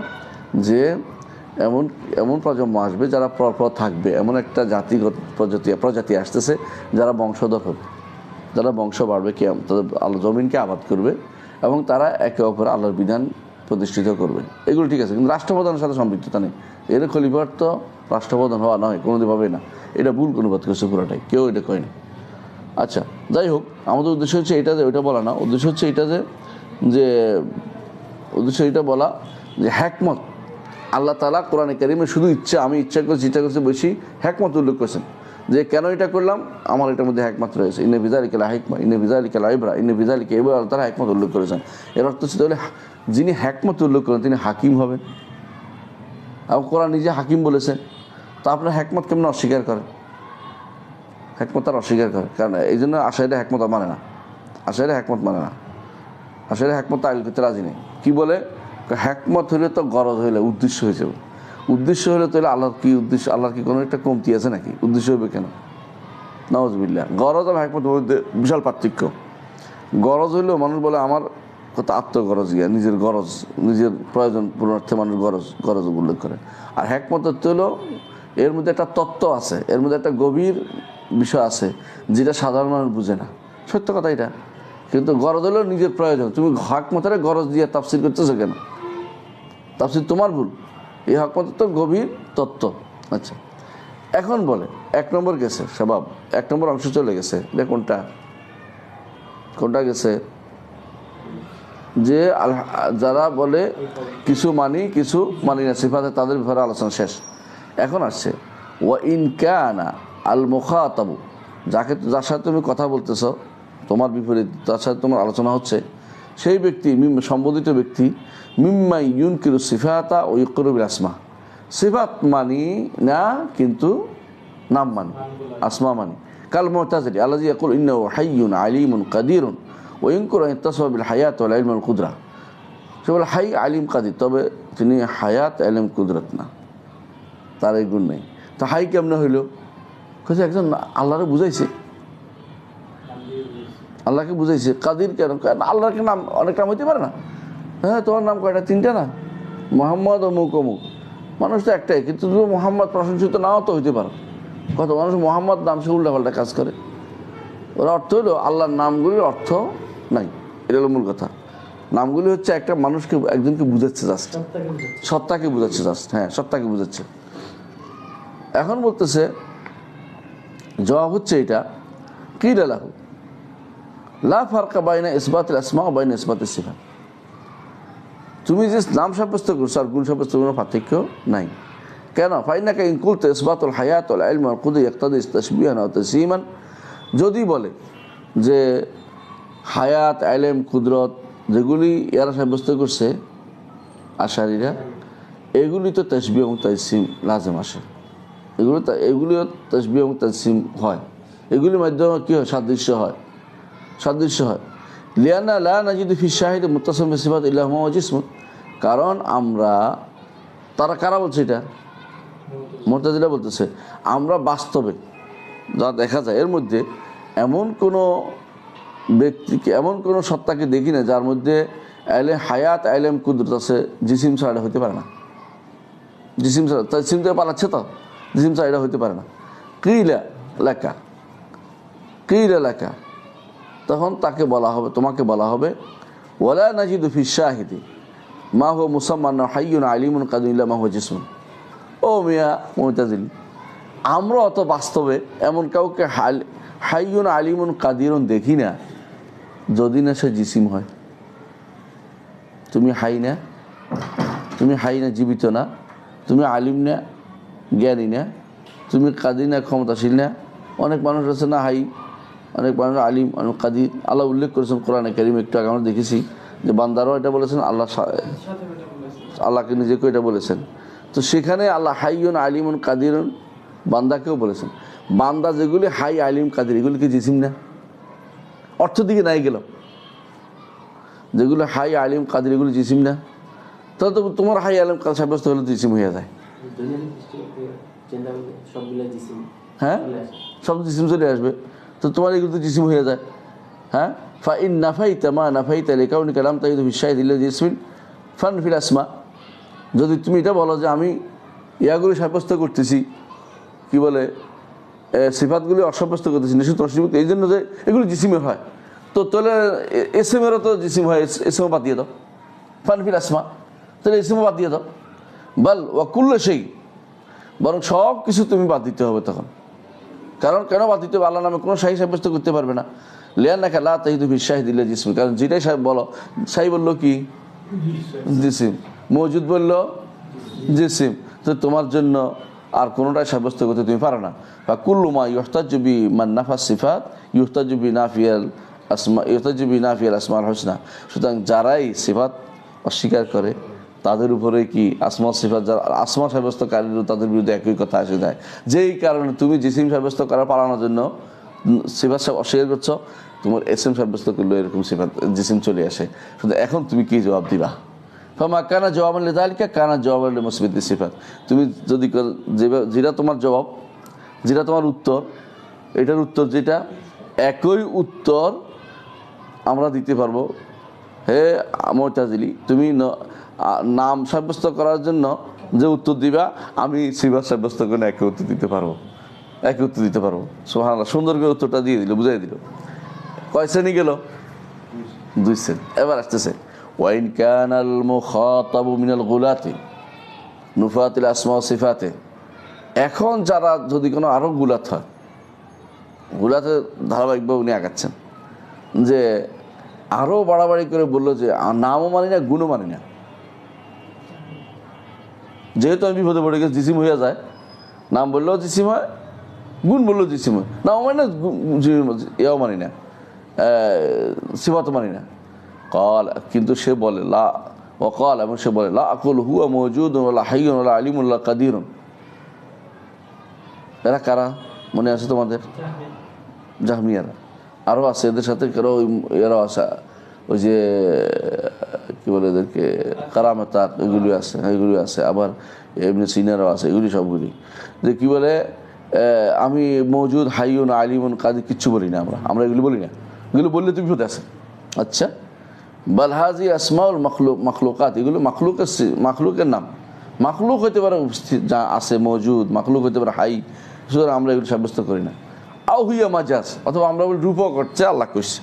যে এমন প্রজন্ম আসবে যারা পরপর থাকবে, এমন একটা জাতিগত প্রজাতি আসতেছে যারা বংশধর হবে, যারা বংশ বাড়বে, কে তাদের আল্লাহ জমিনকে আবাদ করবে এবং তারা একে অপরে আল্লাহর বিধান প্রতিষ্ঠিত করবে। এগুলো ঠিক আছে, কিন্তু রাষ্ট্রপ্রধানের সাথে সম্পৃক্ততা নেই। এর খলিফার তো রাষ্ট্রপ্রধান হওয়া নয়, কোনোদিন হবে না। এটা ভুল অনুবাদ করেছে পুরোটাই, কেউ এটা কয়নি। আচ্ছা, যাই হোক, আমাদের উদ্দেশ্য হচ্ছে এটা যে ওইটা বলা না, উদ্দেশ্য হচ্ছে এটা উদ্দেশ্য এটা বলা যে হিকমত আল্লাহ তাআলা কোরআনে কারীমে শুধু আমি ইচ্ছা করছি বেশি হিকমত উল্লেখ করেছেন, যে কেন এটা করলাম, আমার এটার মধ্যে হিকমত রয়েছে। ইন্না ফি যালিকা লা হিকমা, ইন্না ফি যালিকা লা ইবরা, ইন্না ফি যালিকা ইবরা, আল্লাহ তাআলা হিকমত উল্লেখ করেছেন। এর অর্থ হচ্ছে তাহলে যিনি হিকমত উল্লেখ করেন তিনি হাকিম হবেন, এবং কোরআন নিজে হাকিম বলেছেন। তা আপনার হিকমত কেমন অস্বীকার করে? হিকমত আর অস্বীকার করে, কারণ এই জন্য আশাইরা হিকমত মানে না। আশাইরা হিকমত মানে না, আশাইরা হিকমত তাইল করতে রাজি নেই। কী বলে? হিকমত হলে তো গরজ হইলে উদ্দেশ্য হয়ে যাবে। উদ্দেশ্য হলে তাহলে আল্লাহর কি উদ্দেশ্য? আল্লাহর কি কোনো একটা কমতি আছে নাকি? উদ্দেশ্য হবে কেন? নাউজুবিল্লাহ। গরজ আর হিকমতের মধ্যে বিশাল পার্থক্য। গরজ হইলেও মানুষ বলে আমার কত আত্মগরজ, নিজের গরজ, নিজের প্রয়োজন পূরণার্থে মানুষ গরজ উল্লেখ করে। আর হিকমত হলো এর মধ্যে একটা তত্ত্ব আছে, এর মধ্যে একটা গভীর বিষয় আছে যেটা সাধারণ মানুষ বুঝে না, সত্য কথা এটা। কিন্তু গরজ হলো নিজের প্রয়োজন, তুমি হক মতের গরজ দিয়ে তাফসির করতেছো কেন? তাফসির তোমার ভুল, এই হক মত তো গভীর তত্ত্ব। আচ্ছা, এখন বলে 1 নম্বর গেছে স্বভাব, 1 নম্বর অংশ চলে গেছে। এটা কোনটা গেছে? যে যারা বলে কিছু মানি কিছু মানি না সিফাতে, তাদের ব্যাপারে আলোচনা শেষ। এখন আসছে ওয়া ইন কানা আল মুখাতাবু, যার সাথে তুমি কথা বলতেছো, তোমার বিপরীত তার সাথে তোমার আলোচনা হচ্ছে, সেই ব্যক্তি সম্বোধিত ব্যক্তি মিম্মাই ইউনকিরু সিফাতা ও ইউকিরু বিল আসমা, সিফাত মানি না কিন্তু নাম মানি, আসমা মানি। কাল মুতাজিলি আল্লাযী ইয়াকুল ইন্নাহু হাইয়ুন আলীমুন কাদিরুন ওয়া ইনকুরু আন ইয়াতাসাওয়া বিল হায়াত ওয়াল ইলম ওয়াল কুদরা। সে বলে হাই আলিম কাদির, তবে তিনি হায়াত ইলম কুদরত না, তার এই গুণ নেই। তা হাই কেমনে হইল? কাছে একজন আল্লাহরে বুঝাইছে, আল্লাহকে বুঝাইছে। কাদির কেন? আল্লাহকে নাম অনেক নাম হইতে পারে না? হ্যাঁ, তোমার নাম কয়টা? 3টা না? মোহাম্মদ অমুক অমুক। মানুষ তো একটাই, কিন্তু তুমি মোহাম্মদ প্রশংসিত নাও তো হইতে পারো। কত মানুষ মোহাম্মদ নাম সে উল্টাপাল্টা কাজ করে। ওর অর্থ হলো আল্লাহর নামগুলির অর্থ নাই, এটা হলো মূল কথা। নামগুলি হচ্ছে একটা মানুষকে, একজনকে বুঝাচ্ছে জাস্ট, সত্তাকে বুঝাচ্ছে জাস্ট। হ্যাঁ, সত্তাকে বুঝাচ্ছে। এখন বলতেছে জবাব হচ্ছে এটা, কিলা লাহু লা ফারকা বাইনা ইসবাতিল আসমা ওয়া বাইনা ইসবাতিস সিফাত। তুমি যে নাম সাব্যস্ত করছো আর গুণ সাব্যস্ত কোনো পার্থক্য নাই। কেন? ফাইনাকা ইন কুলতা ইসবাতুল হায়াত ওয়াল ইলম ওয়াল কুদরত ইয়াকতাদি তাশবিহান ওয়া তাসীমান, যদি বলে যে হায়াত, ইলম, কুদরত যেগুলি এরা সাব্যস্ত করছে আশারীরা, এগুলি তো তাশবিহ এবং তাজসীম লাজেম আসে। এগুলিও তাশবিহ এবং তাজসীম হয়, এগুলির মাধ্যমে কী হয়? সাদৃশ্য হয়। লিয়ানা লা নাজিদু ফি শাহিদ মুত্তাসিম বিসিফাত ইল্লা হুয়া জিসমুন, কারণ আমরা, তারা কারা বলছে এটা? মুতাজিলা বলতেছে আমরা বাস্তবে যা দেখা যায় এর মধ্যে এমন কোনো ব্যক্তিকে, এমন কোনো সত্তাকে দেখি না যার মধ্যে হায়াত ইলম কুদরত আছে, জিসিম ছাড়া হতে পারে না। জিসিম ছাড়া, তাজসীম থেকে পালাচ্ছে তো, জিসিম ছাড়া এটা হতে পারে না। কিলা লেখা, তখন তাকে বলা হবে, তোমাকে বলা হবে ওয়ালা নাজিদু ফি শাহিদি মা হুয়া মুসাম্মান হাইয়ুন আলিমুন কাদিরুন ইল্লা মা হুয়া জিসমুন। ও মিয়া মুতাজিলি, আমরা অত বাস্তবে এমন কাউকে হাইয়ুন আলিমুন কাদিরুন দেখি না যদি না সে জিসিম হয়। তুমি হাই না, জীবিত না, তুমি আলিম না, জ্ঞানী না, তুমি কাদির না, ক্ষমতাশীল না। অনেক মানুষ আছে না হাই, অনেক মানুষ আলিম, অনেক কাদির। আল্লাহ উল্লেখ করেছেন কোরআনে কারীম, একটু আগে আমরা দেখেছি যে বান্দারাও এটা বলেছেন, আল্লাহকে নিজেকেও এটা বলেছেন। তো সেখানে আল্লাহ হাইয়ুন আলিমুন কাদিরুন বান্দাকেও বলেছেন। বান্দা যেগুলি হাই, আলিম, কাদির, এগুলি কি জিসিম না? অর্থ দিকে নাই গেলাম, যেগুলো হাই, আলিম, কাদির, এগুলি জিসিম না? তাহলে তো তোমার হাই, আলিম, কাদির সাব্যস্ত হলে জিসিম হয়ে যায়। হ্যাঁ, সব জিসিম চলে আসবে, তো তোমার এগুলো তো জিসিম হয়ে যায়। হ্যাঁ, ফা ইন নাফাইতা মা নাফাইতা লিকাউনিকা লাম তাজিদ ফি শাহিদ ইল্লা জিসমিন ফান ফিল আসমা, যদি তুমি এটা বলো যে আমি ইয়াগুলি সাব্যস্ত করতেছি, কি বলে সিফাতগুলি অসাব্যস্ত করতেছি, নিষিদ্ধ অসীমিত, এই জন্য যে এগুলো জিসিমের হয়, তো তাহলে এসএমেরও তো জিসিম হয়, এসএমও বাদ দিয়ে দাও। ফান ফিল আসমা, তাহলে এসএমও বাদ দিয়ে দাও। বাল ওয়াকুল্লু সেই, বরং সব কিছু তুমি বাদ দিতে হবে তখন। কারণ কেন বাদ দিতে হবে? আল্লাহ নামে কোনো শাহী সাব্যস্ত করতে পারবে না। লিয়ান্নাকা লা তাজিদু ফি শাহিদ ইল্লা জিসম, কারণ যেটাই সাহেব বলো, শাহী বললো কি? জিসিম। মওজুদ বললো জিসিম, তো তোমার জন্য আর কোনোটাই সাব্যস্ত করতে তুমি পারো না। বা কুল্লু মা ইহতাজু বি মান নাফাস সিফাত ইহতাজু বি নাফিয়াল আসমাল হোসনা, সুতরাং যারাই সিফাত অস্বীকার করে তাদের উপরে কি আসমা সিফাত, যারা আসমা সাব্যস্তকারীরা, তাদের বিরুদ্ধে একই কথা এসে যায়। যেই কারণে তুমি জিসিম সাব্যস্ত করা পালানোর জন্য সিফাত অস্বীকার করছো, তোমার এসএম সাব্যস্ত করলে এরকম সিফাত জিসিম চলে আসে। সুতরাং এখন তুমি কি জবাব দিবা? ফামা কানা জবাব লিযালিকা কানা জবাব লিমুসবিত সিফাত। তুমি যদি যেটা তোমার জবাব, যেটা তোমার উত্তর, এটার উত্তর যেটা, একই উত্তর আমরা দিতে পারবো। হে মুতাজিলি, তুমি নাম সাব্যস্ত করার জন্য যে উত্তর দিবা, আমি সিফাত সাব্যস্ত করে একই উত্তর দিতে পারবো। একই উত্তর দিতে পারবো। সুবহানাল্লাহ, সুন্দর করে উত্তরটা দিয়ে দিল, বুঝাই দিল। কয় শ্রেণী গেল? 2 শ্রেণী। এবার আসতেছে ওয়াইন কানাল মুখাতাবু মিনাল গুলাতি নুফাতিল আসমা ওয়া সিফাতে। এখন যারা যদি কোনো আরো গুলাত হয়, গুলাতে ধারাবাহিকভাবে উনি আগাচ্ছেন যে আরো বাড়াবাড়ি করে বললো যে নামও মানি না, গুণও মানি না, যেহেতু আমি বিপদে পড়ে গেছি, জিসিম হইয়া যায়, নাম বললেও জিসিম হয়, গুণ বললেও জিসিম হয়, নাম মানি না, এও মানি না, সিফাতও মানি না। কল, কিন্তু সে বলে লা ও কল, এবং সে বলে লা আকুল হুয়া মওজুদুন ওয়ালা হাইয়ুন ওয়ালা আলিমুন ওয়ালা কাদিরুন। এরা কারা মনে আছে তোমাদের? জাহমিয়ারা। আরও আছে এদের সাথে কারো, এরাও আছে, ওই যে কি বলে এদেরকে কারামাতা, এগুলি আছে, এগুলি আছে। আবার এমনি সিনিয়রও আছে, এগুলি সবগুলি যে কি বলে আমি মওজুদ, হাইয়ুন, আলিমুন, কাদির কিচ্ছু বলি না, আমরা এগুলি বলি না। এগুলো বললে তুমি বিপদে আছে। আচ্ছা, বালহাজি আসমাউল মখলুকাত, এগুলো মাখলুকের নাম। মাখলুক হইতে পারে উপস্থিত যা আছে মওজুদ, মাখলুক হইতে পারে হাই, সুতরাং আমরা এগুলো সাব্যস্ত করি না। আও হুইয়া মাজাজ, অথবা আমরা বলি রূপক করছে আল্লাহ কইছে।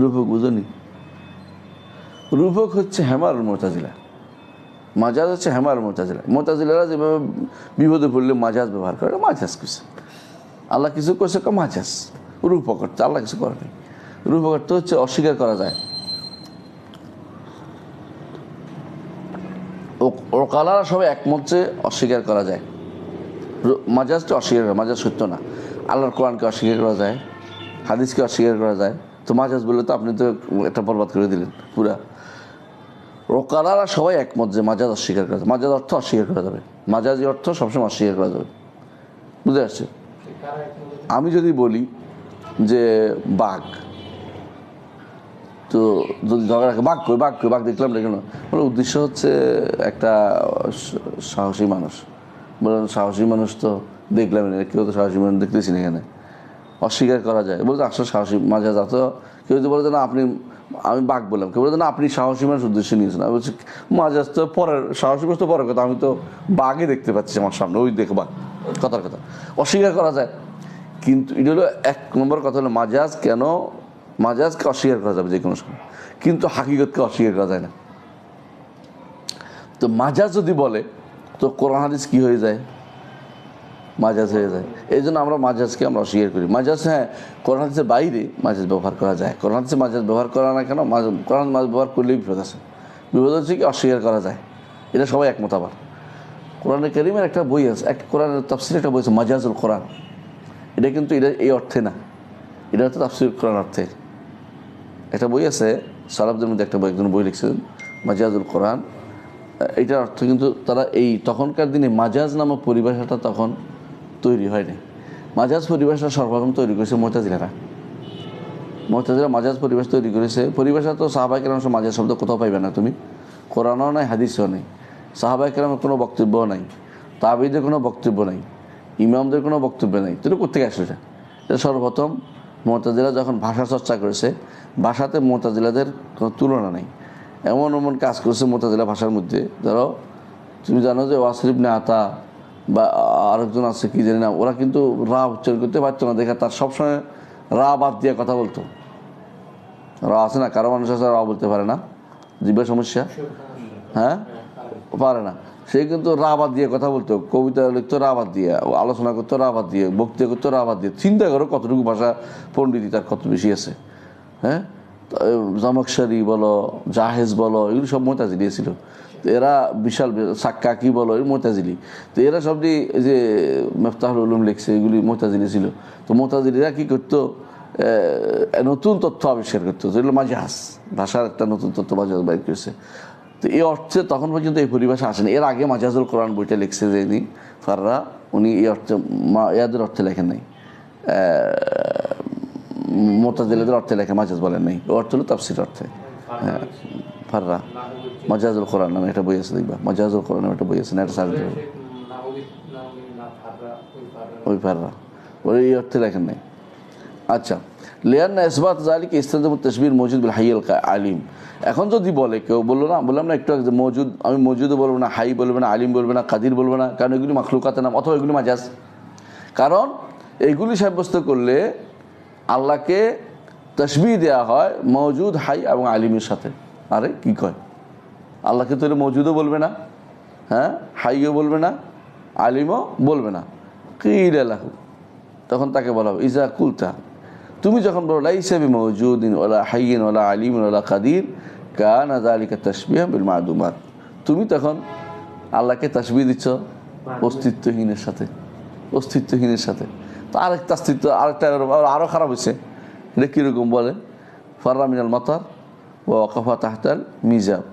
রূপক বুঝনি? রূপক হচ্ছে হেমার মুতাজিলা, মাজাজ হচ্ছে হেমার মুতাজিলা। মুতাজিলারা যেভাবে বিপদে পড়লে মাজাজ ব্যবহার করে, মাজাজ কইছে। আল্লাহ কিছু কইছে, মাজাজ। রূপক করতে আল্লাহ কিছু করে নাই। রূপক করতে হচ্ছে অস্বীকার করা যায়। ওকালারা সবাই একমত যে অস্বীকার করা যায়। মাজাজটা অস্বীকার করা, মাজাজ সত্য না। আল্লাহর কোরআনকে অস্বীকার করা যায়, হাদিসকে অস্বীকার করা যায়। তো মাজাজ বললে তো আপনি তো একটা বরবাদ করে দিলেন পুরা। ওকালারা সবাই একমত যে মাজাজ অস্বীকার করা যায়, মাজাজ অর্থ অস্বীকার করা যাবে, মাজাজি অর্থ সবসময় অস্বীকার করা যাবে। বুঝতে পারছে? আমি যদি বলি যে বাঘ, তো যদি ঝগড়া বাঘ কই, বাঘ কই, বাঘ দেখলাম দেখলাম, বলে উদ্দেশ্য হচ্ছে একটা সাহসী মানুষ। বলেন সাহসী মানুষ তো দেখলাম না, কেউ তো সাহসী মানুষ দেখতেছি না এখানে। অস্বীকার করা যায়, বলতে আসলে সাহসী মাজাজ এত। কেউ যদি বলে না আপনি, আমি বাঘ বললাম, কেউ বলে না আপনি সাহসী মানুষ উদ্দেশ্য নিয়েছেন। আমি বলছি মাজাজ তো পরের, সাহসী মানুষ তো পরের কথা, আমি তো বাঘই দেখতে পাচ্ছি আমার সামনে, ওই দেখো বাঘ, কথার কথা। অস্বীকার করা যায়, কিন্তু এটা হলো 1 নম্বর কথা হলো মাজাজ। কেন মাজাজকে অস্বীকার করা যাবে যে কোনো সময়, কিন্তু হাকিকতকে অস্বীকার করা যায় না। তো মাজাজ যদি বলে তো কোরআন হাদিস কি হয়ে যায়? মাজাজ হয়ে যায়। এই জন্য আমরা মাজাজকে আমরা অস্বীকার করি। মাজাজ, হ্যাঁ, কোরআন হাদিসের বাইরে মাজাজ ব্যবহার করা যায়। কোরআন হাদিসে মাজাজ ব্যবহার করা না কেন? কোরআন মাজাজ ব্যবহার করলেই বিপদ আছে। বিপদ হচ্ছে কি অস্বীকার করা যায়, এটা সবাই একমত। আবার কোরআনে কারীমের একটা বই আছে, একটা কোরআনের তাফসীরে একটা বই আছে মাজাজুল কোরআন। এটা কিন্তু এটা এই অর্থে না, এটা হচ্ছে তাফসীর কোরআন অর্থে। একটা বই আছে সালাফদের মধ্যে, একটা বই, একজন বই লিখছেন মাজাজুল কোরআন। এইটার অর্থ কিন্তু তারা এই তখনকার দিনে মাজাজ নামক পরিভাষাটা তখন তৈরি হয়নি। মাজাজ পরিভাষা সর্বপ্রথম তৈরি করেছে মুতাজিলারা। মুতাজিলা মাজাজ পরিভাষা তৈরি করেছে। পরিভাষা তো সাহাবায়ে কেরাম মাজাজ শব্দ কোথাও পাইবে না তুমি, কোরআনও নাই, হাদিসও নেই। সাহাবায়ে কেরামের কোনো বক্তব্যও নাই, তাবিদের কোনো বক্তব্য নাই, ইমামদের কোনো বক্তব্য নেই। তুমি কোথেকে আসলে এটা? সর্বপ্রথম মুতাজিলা যখন ভাষা চর্চা করেছে, ভাষাতে মুতাজিলাদের কোনো তুলনা নেই। এমন এমন কাজ করেছে মুতাজিলা ভাষার মধ্যে। ধরো তুমি জানো যে ওয়াসিল ইবনে আতা বা আরেকজন আছে কি জানি না, ওরা কিন্তু রা উচ্চারণ করতে পারতো না, দেখা তার সবসময় রা বাদ দিয়ে কথা বলতো। রা আছে না, কারো মানুষ আছে রা বলতে পারে না, জিহ্বার সমস্যা, হ্যাঁ, পারে না। সে কিন্তু রা বাদ দিয়ে কথা বলতো, কবিতা লিখতো রা বাদ দিয়ে, আলোচনা করতো রা বাদ দিয়ে, বক্তৃতা করতো রা বাদ দিয়ে। চিন্তা করো কতটুকু ভাষা পণ্ডিতি তার কত বেশি আছে। হ্যাঁ, জামাকশারি বলো, জাহেজ বলো, এগুলো সব মুতাজিলি ছিল। তো এরা বিশাল, সাক্কাকি বলো, এর মুতাজিলি। তো এরা সব যে মিফতাহুল উলুম লিখছে, এগুলি মুতাজিলি ছিল। তো মুতাজিলিরা কি করতো? নতুন তথ্য আবিষ্কার করতো, যেগুলো মাজাজ, ভাষার একটা নতুন তথ্য মাজাজ বাইর করেছে। তো এই অর্থে তখন পর্যন্ত এই পরিভাষা আসেনি। এর আগে মাজাজুল কোরআন বইটা লিখছে যে ফাররা, উনি এই অর্থে, ইয়াদের অর্থে লেখেন নাই, মুতাজিলাদের অর্থে লেখে মাজাজ বলেন নাই। ও অর্থ হলো তাফসীর অর্থে। হ্যাঁ, ফাররা মাজাজুল কোরআন নামে একটা বই আছে, দেখবা মাজাজুল কোরআন নামে একটা বই আছে না, এটা সার্চ করবে, ওই ফাররা, ওই এই অর্থে লেখেন নাই। আচ্ছা, লিয়ান্না ইসবাত যালিকা ইস্তিলজামুত তাশবিহ মওজুদ বিল হাইয়িল আলিম। এখন যদি বলে কেউ, বললো না, বললাম না একটু আগে মওজুদ, আমি মওজুদও বলবো না, হাই বলবো না, আলিম বলবো না, কাদির বলবো না, কারণ এগুলি মাখলুকাতের নাম, অথবা এগুলি মাজাজ। কারণ এইগুলি সাব্যস্ত করলে আল্লাহকে তাসবিহ দেওয়া হয় মওজুদ, হাই এবং আলিমের সাথে। আরে কি কয়, আল্লাহকে তো মওজুদও বলবে না, হ্যাঁ, হাইও বলবে না, আলিমও বলবে না। কিল লাহু, তখন তাকে বলা হবে ইজা কুলতা, তুমি যখন বলো লাইসা বিমাওজুদিন ওয়ালা হাইয়িন ওয়ালা আলিমিন ওয়ালা কাদির কানা যালিকা তাসবিহান বিল মাদুমাত, তুমি তখন আল্লাহকে তাসবিহ দিচ্ছ অস্তিত্বহীনের সাথে, অস্তিত্বহীনের সাথে। তো আরেকটা অস্তিত্ব, আরেকটা আরও খারাপ হয়েছে। এটা কীরকম বলে, ফাররা মিনাল মাতার ও ওয়াকাফা তাহতাল মিজাব,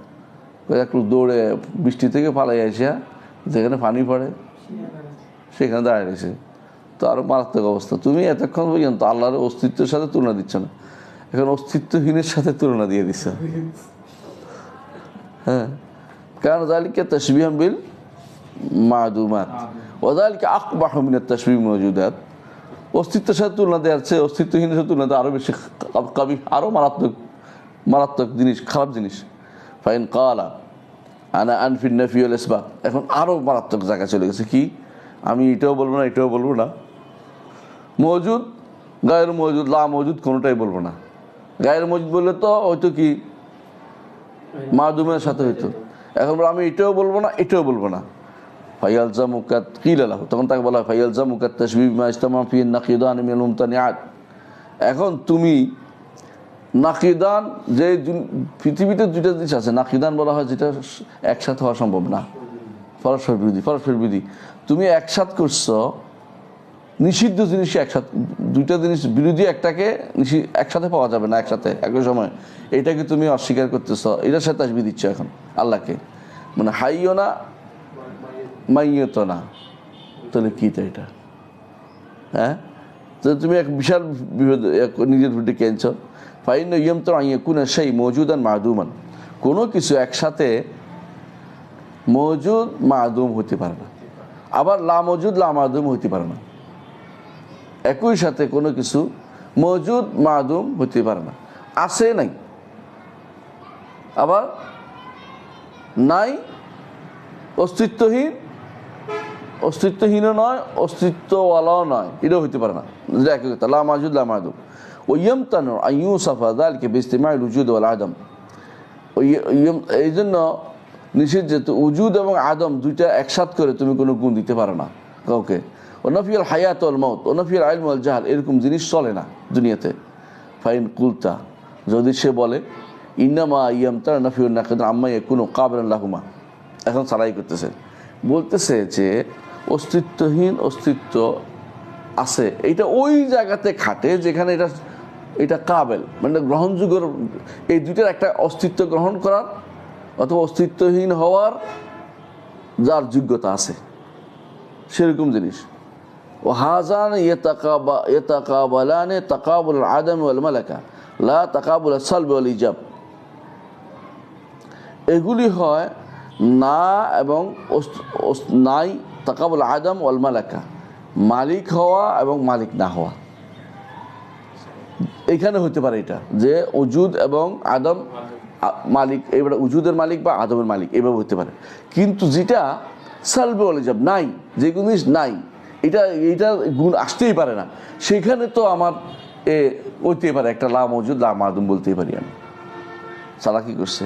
একটু দৌড়ে বৃষ্টি থেকে পালাই আসিয়া যেখানে পানি পড়ে সেখানে দাঁড়িয়ে রয়েছে। তো আরও মারাত্মক অবস্থা। তুমি এতক্ষণ পর্যন্ত আল্লাহর অস্তিত্বের সাথে তুলনা দিচ্ছ না, এখন অস্তিত্বহীনের সাথে তুলনা দিয়ে দিচ্ছ। হ্যাঁ, কারণ যালিকা তাসবিহান বিল মাদুমাত ওয়া যালিকা আকবাহু মিনাত তাসবিহ মাওজুদাত, অস্তিত্বের সাথে তুলনা দেওয়ার চেয়ে অস্তিত্বহীনের সাথে তুলনা দেওয়া আরও বেশি কাবি, আরও মারাত্মক জিনিস, খারাপ জিনিস। ফাইন কালা আনা আনফিন নাফি ওয়াল ইসবাত, এখন আরও মারাত্মক জায়গায় চলে গেছে। কি, আমি এটাও বলবো না, এটাও বলবো না, মওজুদ গায়ের মওজুদ লা মওজুদ কোনোটাই বলবো না। গায়ের মওজুদ বললে তো হয়তো কি মাদুমের সাথে হইতো, এখন আমি এটাও বলবো না, এটাও বলবো না। ফায়ালজামুকাত কিল লাহু, তখন তাকে বলা হয় ফায়ালজামুকাত তাসবিহ বিমা ইসতামা ফি নাকিদান মিনাল মুমতানিআত। এখন তুমি নাকিদান, যে পৃথিবীতে দুইটা জিনিস আছে নাকিদান বলা হয় যেটা একসাথে হওয়া সম্ভব না, পরস্পর বিরোধী, পরস্পর বিরোধী। তুমি একসাথ করছো নিষিদ্ধ জিনিস, একসাথে দুইটা জিনিস বিরোধী, একটাকে একসাথে পাওয়া যাবে না একসাথে একই সময়, এইটাকে তুমি অস্বীকার করতেছ, এটার সাথে তাসবিহ দিচ্ছ এখন আল্লাহকে, মানে হাইও না মাইয়তো না। তাহলে কি তো এটা, হ্যাঁ, তো তুমি এক বিশাল বিপদ নিজের ভিতরে কেনছ। ফাইন ইয়মতো আইয়াকুনা শাই মওজুদান মাদুমান, কোনো কিছু একসাথে মওজুদ মাদুম হতে পারে না, আবার লা মওজুদ লা মাদুম হতে পারে না। একই সাথে কোনো কিছু মওজুদ মাদুম হতে পারে না, আছে নাই, আবার নাই, অস্তিত্বহীন, অস্তিত্বহীনও নয়, অস্তিত্বওয়ালাও নয়, এটাও হইতে পারে না। একই কথা, লা মাওজুদ লা মাদুম। ওয়াইয়ামতানু আন ইউসাফা যালিকা বিইসতিমাইল উজুদ ওয়াল আদম, এই জন্য নিষেধ যে উজুদ এবং আদম দুইটা একসাথ করে তুমি কোনো গুণ দিতে পারো না কাউকে। ওনাফিয়াল হায়াত ওয়াল মাউত ওনাফিয়াল ইলম ওয়াল জাহল, এরকম জিনিস চলে না দুনিয়াতে। ফাইন কুলতা, যদি সে বলে ইন্নামা ইয়ামতা নাফিউন নাকিদ আম্মা ইয়াকুনু কাবিলান লাহুমা, এখন সারাই করতেছে, বলতেছে যে অস্তিত্বহীন অস্তিত্ব আছে, এইটা ওই জায়গাতে খাটে যেখানে এটা কাবেল, মানে গ্রহণযোগ্য, এই দুইটার একটা অস্তিত্ব গ্রহণ করার অথবা অস্তিত্বহীন হওয়ার যার যোগ্যতা আছে সেরকম জিনিস। ও হাজান ইয়াতাকাবালানে তাকাবুল আদম ওয়াল মালাকা লা তাকাবুল সালব ওয়াল ইজাব, এগুলি হয় না এবং নাই, তাকাবুল আদম ওয়াল মালাকা, মালিক হওয়া এবং মালিক না হওয়া, এইখানে হতে পারে এটা যে উজুদ এবং আদম মালিক, এবার উজুদের মালিক বা আদমের মালিক এভাবে হতে পারে। কিন্তু যেটা সালবে ওয়াল ইজাব নাই, যে জিনিস নাই, এইটা গুণ আসতেই পারে না, সেখানে তো আমার হইতে পারে একটা লা মওজুদ লা মাদুম বলতেই পারি আমি। সালা কি করছে,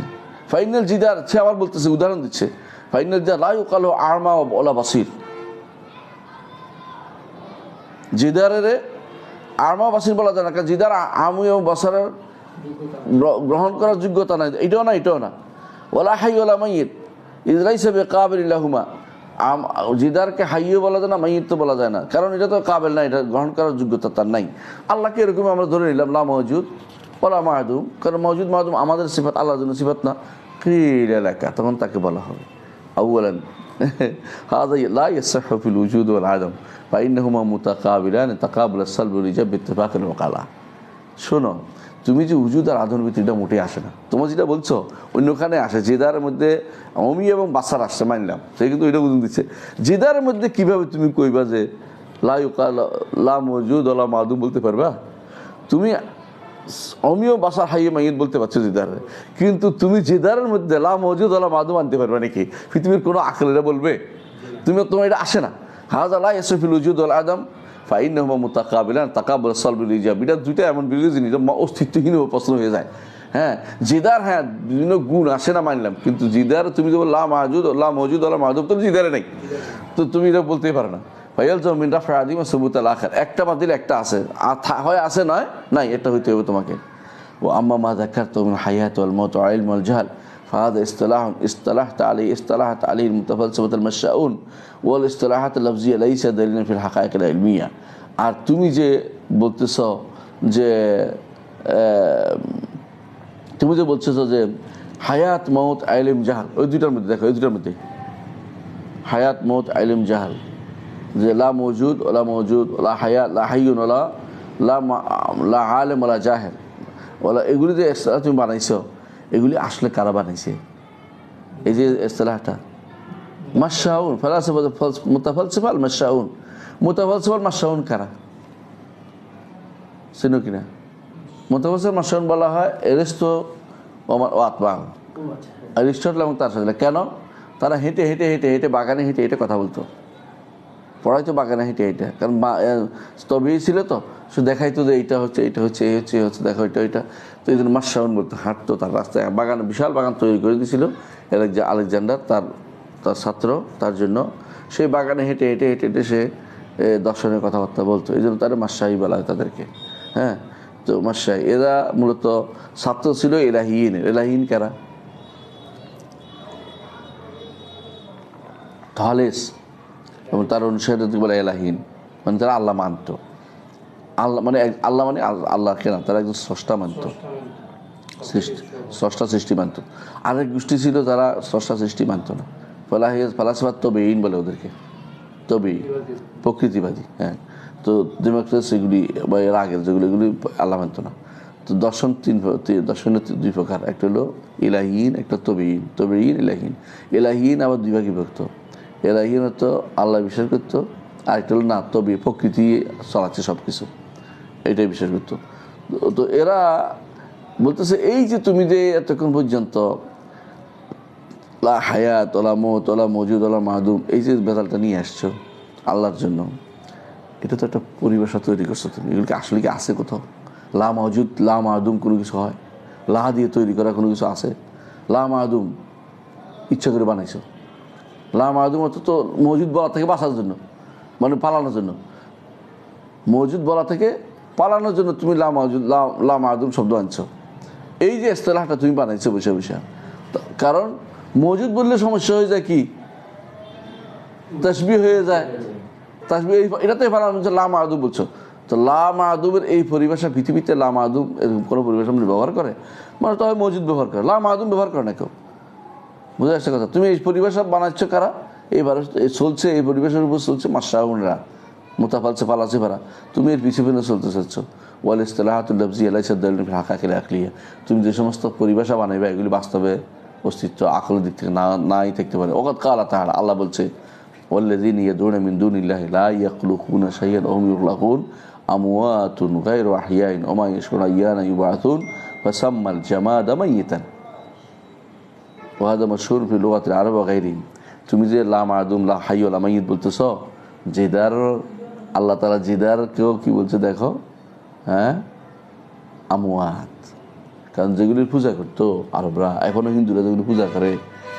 ফাইনাল জিদার, সে আবার বলতেছে, উদাহরণ দিচ্ছে, ফাইনাল জিদার লা ইউকালু আরমা ওয়ালা বাসির, জিদারের আরমা বাসির বলা যায় না, কারণ জিদার আমি এবং বাসারের গ্রহণ করার যোগ্যতা নাই, এটাও না এটাও না। ওয়ালা হাই ওয়ালা মাইয়িত ইয লাইসা বিকাবিল লাহুমা, জিদারকে হাইও বলা যায় না, মাইয়িত তো বলা যায় না, কারণ এটা তো কাবেল না, এটা গ্রহণ করার যোগ্যতা তার নাই। আল্লাহকে এরকম আমরা ধরে নিলাম লা মওজুদ ওয়ালা মাদুম, কারণ মওজুদ মাদুম আমাদের সিফাত, আল্লাহর জন্য সিফাত না। কিল লাকা, তখন তাকে বলা হবে আউয়ালান হাযা লা ইয়াসহু ফিল উজুদ ওয়াল আদম ফাইন্নাহুমা মুতাকাবিলান তাকাবুল সালব ওয়াল ইজাব বিত্তিফাকিল ওয়াকালা। শোনো, তুমি যে উজুদ আর আদমের ভিতরে মোটেই আসে না, তোমার যেটা বলছো অন্যখানে আসে, জেদারের মধ্যে অমি এবং বাসার আসছে মানলাম, সে কিন্তু ওইটা বুঝুন দিচ্ছে। জেদারের মধ্যে কিভাবে তুমি কইবা যে লা ইউকাল লা মওজুদ ওয়ালা মাদুম বলতে পারবা? তুমি অমিও বাসার হাইয়ে মাইয়িত বলতে পারছো জেদারে, কিন্তু তুমি জেদারের মধ্যে লা মওজুদ ওয়ালা মাদুম আনতে পারবা নাকি? পৃথিবীর কোনো আকল এটা বলবে? তোমার এটা আসে না। হাযা লা ইয়াসফিল উজুদ ওয়াল আদম ফাইন্নাহুমা মুতাকাবিলান তাকাব্বাল সালবিল ইজাব, এটা দুইটা এমন বিরোধী জিনিস অস্তিত্বহীন প্রশ্ন হয়ে যায়। হ্যাঁ, জিদার, হ্যাঁ বিভিন্ন গুণ আসে না মানলাম, কিন্তু জিদার তুমি যখন লা মাহজুদ লা মওজুদ ওয়ালা মাহদুব, তুমি জিদারে নাই, তো তুমি এটা বলতেই পারো না। ফাইয়াল জমিন রাফা আদিম সুবুত আল আখির, একটা বাদ দিলে একটা আছে, হয় আছে নয় নাই, এটা হইতে হবে তোমাকে। ও আম্মা মা যাকারতু মিন হায়াত ওয়াল মাউত ওয়া ইলম ওয়াল জাহল ফাহাদা ইসতালাহত আলাইহি মুতাফালসিফাত আল মাশাউন ওয়াল ইসতিলাহাত আল লাফজিয়া লাইসা দালিলান ফিল হাকাইক আল ইলমিয়া। আর তুমি যে বলতেছ যে যে হায়াত মৌত আইলিম জাহাল, ওই দুইটার মধ্যে দেখো, ওই দুইটার মধ্যে হায়াত মৌত আইলিম জাহাল, যে লা মওজুদ ওলা মওজুদ ওলা হায়াত লা হাইয়ুন ওলা লা আলেম ওলা জাহেল ওলা, এগুলি যে ইসতিলাহ তুমি বানাইছো, এগুলি আসলে কারা বানাইছে? এই যে ইসতিলাহটা মাশাউন ফালাসিফা মুতাফালসিফা আল মাশাউন, মুতাফালসিফা আল মাশাউন কারা চিনো কিনা? মুতাফালসিফা মাশাউন বলা হয় এরিস্টো ও আতবাউ, অ্যারিস্টটল এবং তার সাথে। কেন? তারা হেঁটে হেঁটে হেঁটে হেঁটে বাগানে হেঁটে হেঁটে কথা বলতো, পড়াইতো বাগানে হেঁটে হেঁটে, কারণ তবেই ছিল তো, শুধু দেখাইতো যে এইটা হচ্ছে এইটা হচ্ছে এই হচ্ছে এই হচ্ছে, দেখো এটা ওইটা, তো এই জন্য মাশাউন বলতো। হাঁটতো তার রাস্তায়, বাগান বিশাল বাগান তৈরি করে দিয়েছিল আলেকজান্ডার, তার ছাত্র, তার জন্য সেই বাগানে হেঁটে হেঁটে হেঁটে হেঁটে সে দর্শনের কথাবার্তা বলতো, এই জন্য তারা মাশাই বলা হয় তাদেরকে। হ্যাঁ, তো মাশাই এরা মূলত ছাত্র ছিল এলাহিনের। এলাহিন কারা? খালেস এবং তার অনুসারী বলে এলাহিন, মানে তারা আল্লাহ মানত। আল্লাহ মানে আল্লাহ কেনা, তারা একজন স্রষ্টা মানত, স্রষ্টা সৃষ্টি মানত। আরেক গোষ্ঠী ছিল যারা স্রষ্টা সৃষ্টি মানত না, ফালাসিফা তবেইন বলে ওদেরকে, তবেই প্রকৃতিবাদী। হ্যাঁ, তো ডেমোক্রেসি এগুলি বা এর আগের যেগুলো, এগুলি আল্লাহ মানত না। তো দর্শনের দুই প্রকার, একটা হলো ইলাহীন, একটা তবেইন। তবেইন ইলাহীন, ইলাহীন আবার দুই ভাগে বিভক্ত। এলাহীন হতো আল্লাহ বিশ্বাস করতো, আর একটা হলো না তবে প্রকৃতি চলাচ্ছে সব কিছু, এইটাই বিশ্বাস করতো। তো এরা বলতেছে এই যে তুমি যে এতক্ষণ পর্যন্ত লা হায়াত ওলা মৌত ওলা মওজুদ ওলা মাহদুম, এই যে বেতালটা নিয়ে আসছো আল্লাহর জন্য, এটা তো একটা পরিভাষা তৈরি করছো তুমি, এগুলিকে আসলে কি আছে কোথাও? লা মওজুদ লা মাহদুম কোনো কিছু হয়? লা দিয়ে তৈরি করা কোনো কিছু আছে? লা মাহদুম ইচ্ছা করে বানাইছো। লা মাহদুম অর্থ তো মওজুদ বলা থেকে বাঁচার জন্য, মানে পালানোর জন্য। মওজুদ বলা থেকে পালানোর জন্য তুমি লা মাহদুম শব্দ আনছো। এই যে ইসতিলাহটা তুমি বানাইছো বসে বসে, কারণ মওজুদ বললে সমস্যা হয়ে যায় কি, তাসবিহ হয়ে যায়। তাসবিহ এটাতে পালানো, লা মাহদুম বলছো। তো লা মাহদুমের এই পরিভাষা পৃথিবীতে লা মাহদুম এরকম কোনো পরিভাষা ব্যবহার করে? মানে তবে মওজুদ ব্যবহার করে, লা মাহদুম ব্যবহার করে না কেউ। বুঝে আসছে কথা? তুমি এই পরিভাষা বানাচ্ছ কারা? এইবার চলছে, এই পরিবেশের উপর চলছে মাশাউনরা, মুতাফালসিফা ফালাসিফারা। তুমি এর পিছনে চলতে চাচ্ছ। ওয়াল ইসতিলাহাতুল লাফজিয়া লাইসা দালিলান ফিল হাকাইকিল আকলিয়া, তুমি যে সমস্ত পরিভাষা বানাইবে এগুলি বাস্তবে অস্তিত্ব আকলের দিক থেকে নাই থাকতে পারে। ওয়াকাদ ক্বালা তাআলা, আল্লাহ বলছে ওয়াল্লাযীনা ইয়াদউনা মিন দুনিল্লাহি লা ইয়াখলুকুনা শাইআন ওয়া হুম ইখলাকুন আমওয়াতুন গায়রু আহইয়াইন ওয়া মা ইয়াশউরুনা আইয়ানা ইউবআসুন ফাসাম্মাল জামাদা মাইয়িতান ওয়া হাযা মাশহুর ফি লুগাতিল আরব ওয়া গায়রিহিম। তুমি যে লা মাহদুম লা হাই ওয়া লা মাইয়িত বলতেছ, জিদার আল্লাহ তাআলা জিদারকেও কি বলছে দেখো, হ্যাঁ আমওয়াত, কারণ যেগুলির পূজা করতো আরবরা, এখনো হিন্দুরা যেগুলি পূজা করে,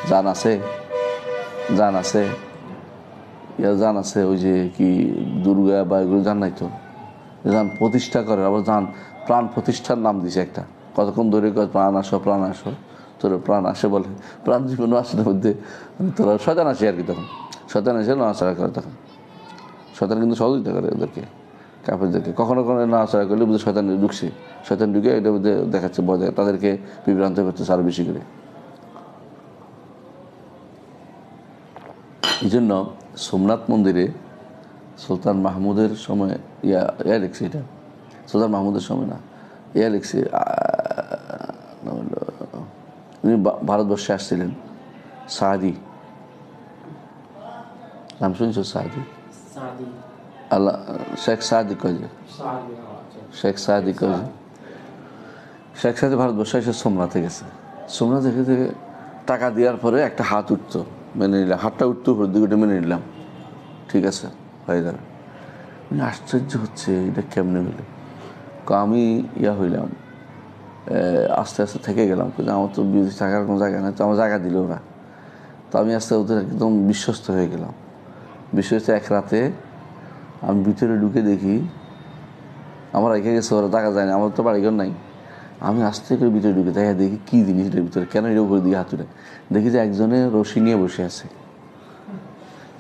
জান আছে জান আছে ওই যে কি দুর্গা বা এগুলো জান নাই তো, জান প্রতিষ্ঠা করে, আবার জান প্রাণ প্রতিষ্ঠার নাম দিছে একটা, কতক্ষণ ধরে প্রাণ আসো তোর প্রাণ আসে বলে, প্রাণ জীবনও আসে মধ্যে তোরা শয়তান আসে আর কি, তখন শয়তান এসে নাড়াচাড়া করে, তখন শয়তান কিন্তু সহযোগিতা করে ওদেরকে, কাফেরদেরকে। কখনো নাড়াচাড়া করলে বুঝে শয়তান ঢুকছে, শয়তান ঢুকে এটা মধ্যে দেখাচ্ছে, বলে তাদেরকে বিভ্রান্ত করতেছে আরো বেশি করে। এই জন্য সোমনাথ মন্দিরে সুলতান মাহমুদের সময় ইয়া লিখছে, এটা সুলতান মাহমুদের সময় না, ইয়া লিখছে, উনি ভারতবর্ষে আসছিলেন, সাদি নাম শুনছো? সাদি আল্লাহ শেখ সাদি কয়, শেখ সাদি ভারতবর্ষে এসে সোমনাথে গেছে। সোমনাথ থেকে টাকা দেওয়ার পরে একটা হাত উঠতো, মেনে নিলাম, হাতটা উঠতো উপর দিকে, মেনে নিলাম, ঠিক আছে হয়ে যাবে। উনি আশ্চর্য হচ্ছে এটা কেমনে হইল। আমি হইলাম, আস্তে আস্তে থেকে গেলাম, কিন্তু আমার তো বিদেশ থাকার কোনো জায়গা নেই, তো আমার জায়গা দিল না। তো আমি আস্তে ওদের একদম বিশ্বস্ত হয়ে গেলাম। বিশ্বস্ত এক রাতে আমি ভিতরে ঢুকে দেখি আমার রেখে গেছে, ওরা টাকা যায় না, আমার তো বাড়িঘর নাই। আমি আস্তে করে ভিতরে ঢুকে দেখি কী জিনিস এটার ভিতরে, কেন এটা উপরে দিকে হাতুড়ে দেখি যে একজনে রশি নিয়ে বসে আছে,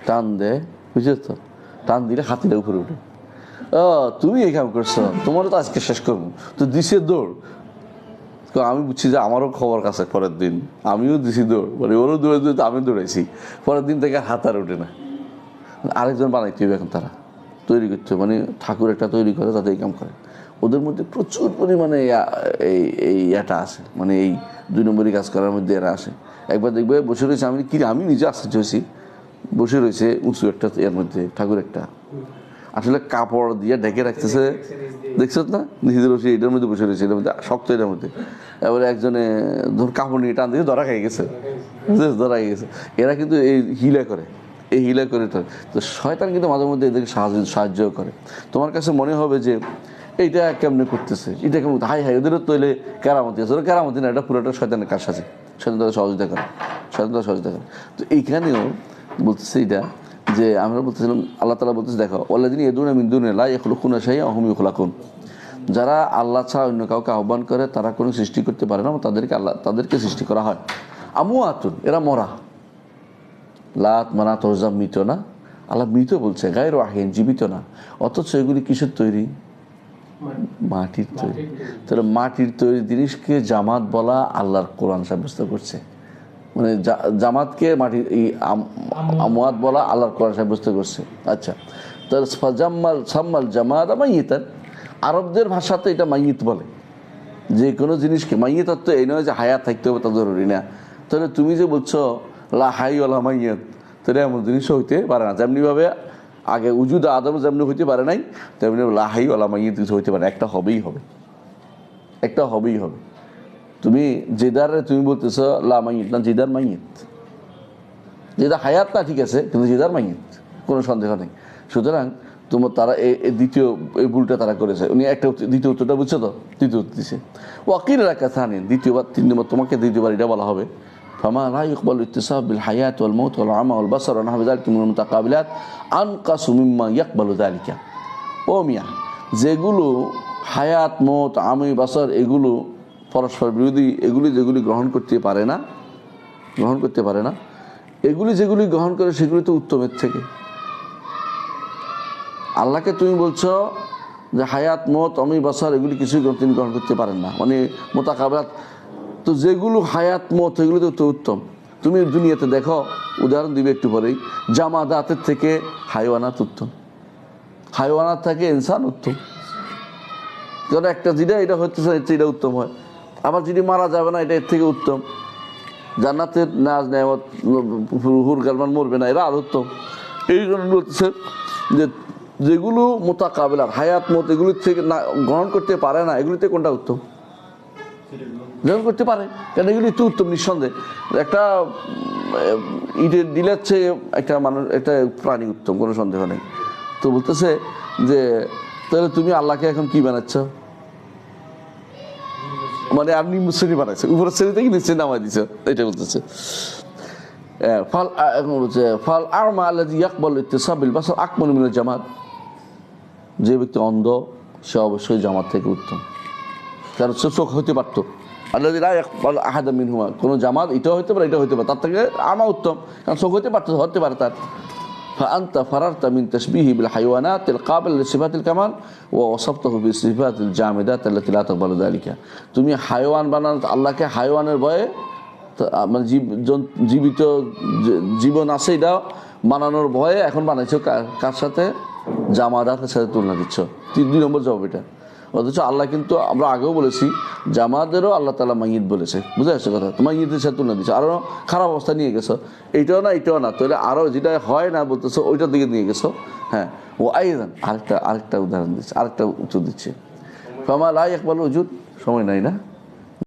টান দেয়, বুঝছো তো, টান দিলে হাতিটা উপরে উঠে। তুমি এই কাম করছো, তোমারও তো আজকে শেষ করবো, তো দিছে দৌড়। তো আমি বুঝছি যে আমারও খবর কাছে, পরের দিন আমিও দিছি দৌড়, মানে ওরও দৌড়ে দৌড়ে আমি দৌড়াইছি। পরের দিন থেকে হাত আর ওঠে না। আরেকজন বানাইতে হবে এখন, তারা তৈরি করতে হবে, মানে ঠাকুর একটা তৈরি করে তাদের এই কাম করে। ওদের মধ্যে প্রচুর পরিমাণে এটা আছে, মানে এই 2 নম্বরই কাজ করার মধ্যে এরা আসে। একবার দেখবে বসে রয়েছে, আমি নিজে আশ্চর্য হয়েছি, বসে রয়েছে উঁচু একটা এর মধ্যে ঠাকুর একটা, আসলে কাপড় দিয়ে ঢেকে রাখতেছে, দেখছো না, নিজেদের বসে এটার মধ্যে বসে রয়েছে, এটার মধ্যে শক্ত, এটার মধ্যে। এবারে একজনে ধর কাপড় নিয়ে টান দিয়ে ধরা খাই গেছে, ধরা খাই গেছে। এরা কিন্তু এই হিলা করে, এই হিলা করে। তো শয়তান কিন্তু মাঝে মধ্যে এদেরকে সাহায্য করে। তোমার কাছে মনে হবে যে এইটা কেমনে করতেছে, এটা কেমন, হাই ওদেরও তৈলে কেরামতি আছে, ওরা কেরামতি না, এটা পুরোটা শয়তানের কাজ আছে, শয়তান তাদের সহযোগিতা করে, তো এইখানেও বলতেছে এটা যে আমরা বলতেছিলাম, আল্লাহ তাআলা বলতেছে, দেখো ওয়াল্লাযিনা ইয়াদুনা মিন দুনিল্লাহি লা ইয়াখলুকুনা শাইআন ওয়া হুম ইখলাকুন, যারা আল্লাহ ছাড়া অন্য কাউকে আহ্বান করে তারা কোনো সৃষ্টি করতে পারে না, তাদেরকে সৃষ্টি করা হয়। আমওয়াতুন, এরা মরা। লাত মানাত ওজ্জা মৃত না, আল্লাহ মৃত বলছে, গায়রু আহইয়ান, জীবিত না। অথচ এগুলি কিসের তৈরি? মাটির তৈরি। তাহলে মাটির তৈরি জিনিসকে জামাত বলা আল্লাহর কোরআন সাব্যস্ত করছে, মানে জামাতকে মাটির এই আমওয়াত বলা আল্লাহর কোরআন সাব্যস্ত করছে। আচ্ছা, তাহলে সাম্মাল জামাত মাইয়িতান, আরবদের ভাষাতে এটা মাইয়িত বলে, যে কোনো জিনিসকে। মাইয়িত তো এই নয় যে হায়াত থাকতে হবে তা জরুরি না। তাহলে তুমি যে বলছো লা হাই ওয়ালা মাইয়িত, তাহলে এমন জিনিস হইতে পারে না। যেমনিভাবে আগে উজুদ আদম যেমনি হইতে পারে নাই, তেমনি লা হাই ওয়ালা মাইয়িত কিছু হইতে পারে, একটা হবেই হবে। তুমি জেদারে তুমি বলতেছ লা মাইয়িত না, জেদার মাইয়িত। জেদা হায়াত না, ঠিক আছে, কিন্তু জেদার মাইয়িত, কোনো সন্দেহ নেই। সুতরাং তারা দ্বিতীয় এই ভুলটা তারা করেছে। উনি একটা দ্বিতীয় উত্তরটা বুঝছো তো, দ্বিতীয় উত্তর দিচ্ছে ওয়াকিল রাখা থানেন, দ্বিতীয়বার 3 নম্বর তোমাকে দ্বিতীয়বার এটা বলা হবে, ফামা লা ইকবালু ইত্তিসাফ বিল হায়াত ওয়াল মাউত ওয়াল আমা ওয়াল বাসার ওয়া নাহু যালিকা মিনাল মুতাকাবিলাত আনকাসু মিম্মা ইয়াকবালু যালিকা। ও মিয়া, যেগুলো হায়াত, মত, আমি, বাসার এগুলো পরস্পর বিরোধী, যেগুলি গ্রহণ করতে পারে না, যেগুলি গ্রহণ করে সেগুলি তো উত্তমের থেকে। আল্লাহকে তুমি বলছো যে হায়াত, মত, আমি, বাসার এগুলি কিছুই তিনি গ্রহণ করতে পারেন না, মানে মুতাকাবিলাত। তো যেগুলো হায়াত, মত এগুলো তো উত্তম। তুমি দুনিয়াতে দেখো, উদাহরণ দিবে একটু পরেই, জামাদাতের থেকে হাইওয়ানাত উত্তম, হাইওয়ানাত থেকে ইনসান উত্তম। কারণ একটা যেটা এটা হচ্ছে এটা উত্তম হয়, আবার যদি মারা যাবে না এটা এর থেকে উত্তম। জান্নাতের নাজ নেয়ামত, হুর গালমান মরবে না, এরা আর উত্তম। এই জন্য বলতেছে যে যেগুলো মোতাকাবিলাত, হায়াত, মত এগুলির থেকে না গ্রহণ করতে পারে না, এগুলিতে কোনটা উত্তম? গ্রহণ করতে পারে, কারণ এগুলি তো উত্তম নিঃসন্দেহে। একটা ইটের দিলের চেয়ে একটা প্রাণী উত্তম, কোনো সন্দেহ নেই। তো বলতেছে যে তাহলে তুমি আল্লাহকে এখন কি বানাচ্ছ, মানে আর নিম্ন শ্রেণী বানাইছে, উপরের শ্রেণী থেকে নিচে নামাই দিচ্ছে, এটা বলতেছে। ফাল আরমা আল্লাযী ইয়াকবালু ইত্তিসাব বিল বাসার আকমালু মিনাল জামাত, যে ব্যক্তি অন্ধ সে অবশ্যই জামাত থেকে উত্তম, কারণ সে চোখ হইতে পারতো। আল্লাযী লা ইয়াকবালু আহাদাম মিনহুমা, কোনো জামাত এটাও হইতে পারে, এটা হইতে পারে, তার থেকে আমা উত্তম, কারণ চোখ হতে পারে তার। فأنت فررت من تشبيه بالحيوانات القابل لصفات الكمال ووصفته بصفات الجامدات التي لا تقبل ذلك। তুমি হাইওয়ান বানানো আল্লাহকে হাইওয়ানের ভয়ে, মানে জীবিত জীবন আছে এটা বানানোর ভয়ে এখন বানাইছো কার সাথে? জামাদাতের সাথে তুলনা দিচ্ছ। 2 নম্বর জবাব এটা। অথচ আল্লাহ কিন্তু, আমরা আগেও বলেছি, জামাদেরও আল্লাহ তাআলা মাইয়িত বলেছে, বুঝে আসছে কথা? তোমার মাইয়িতের সাথে তুলনা দিচ্ছ, আরো খারাপ অবস্থা নিয়ে গেছো, এইটাও না, তাহলে আরো যেটা হয় না বলতেছো ওইটার দিকে নিয়ে গেছো। হ্যাঁ, ও আইদান আরেকটা উদাহরণ দিচ্ছে, আরেকটা উত্তর দিচ্ছে, ফামা লা ইয়াকবালু উজুদ, সময় নাই না।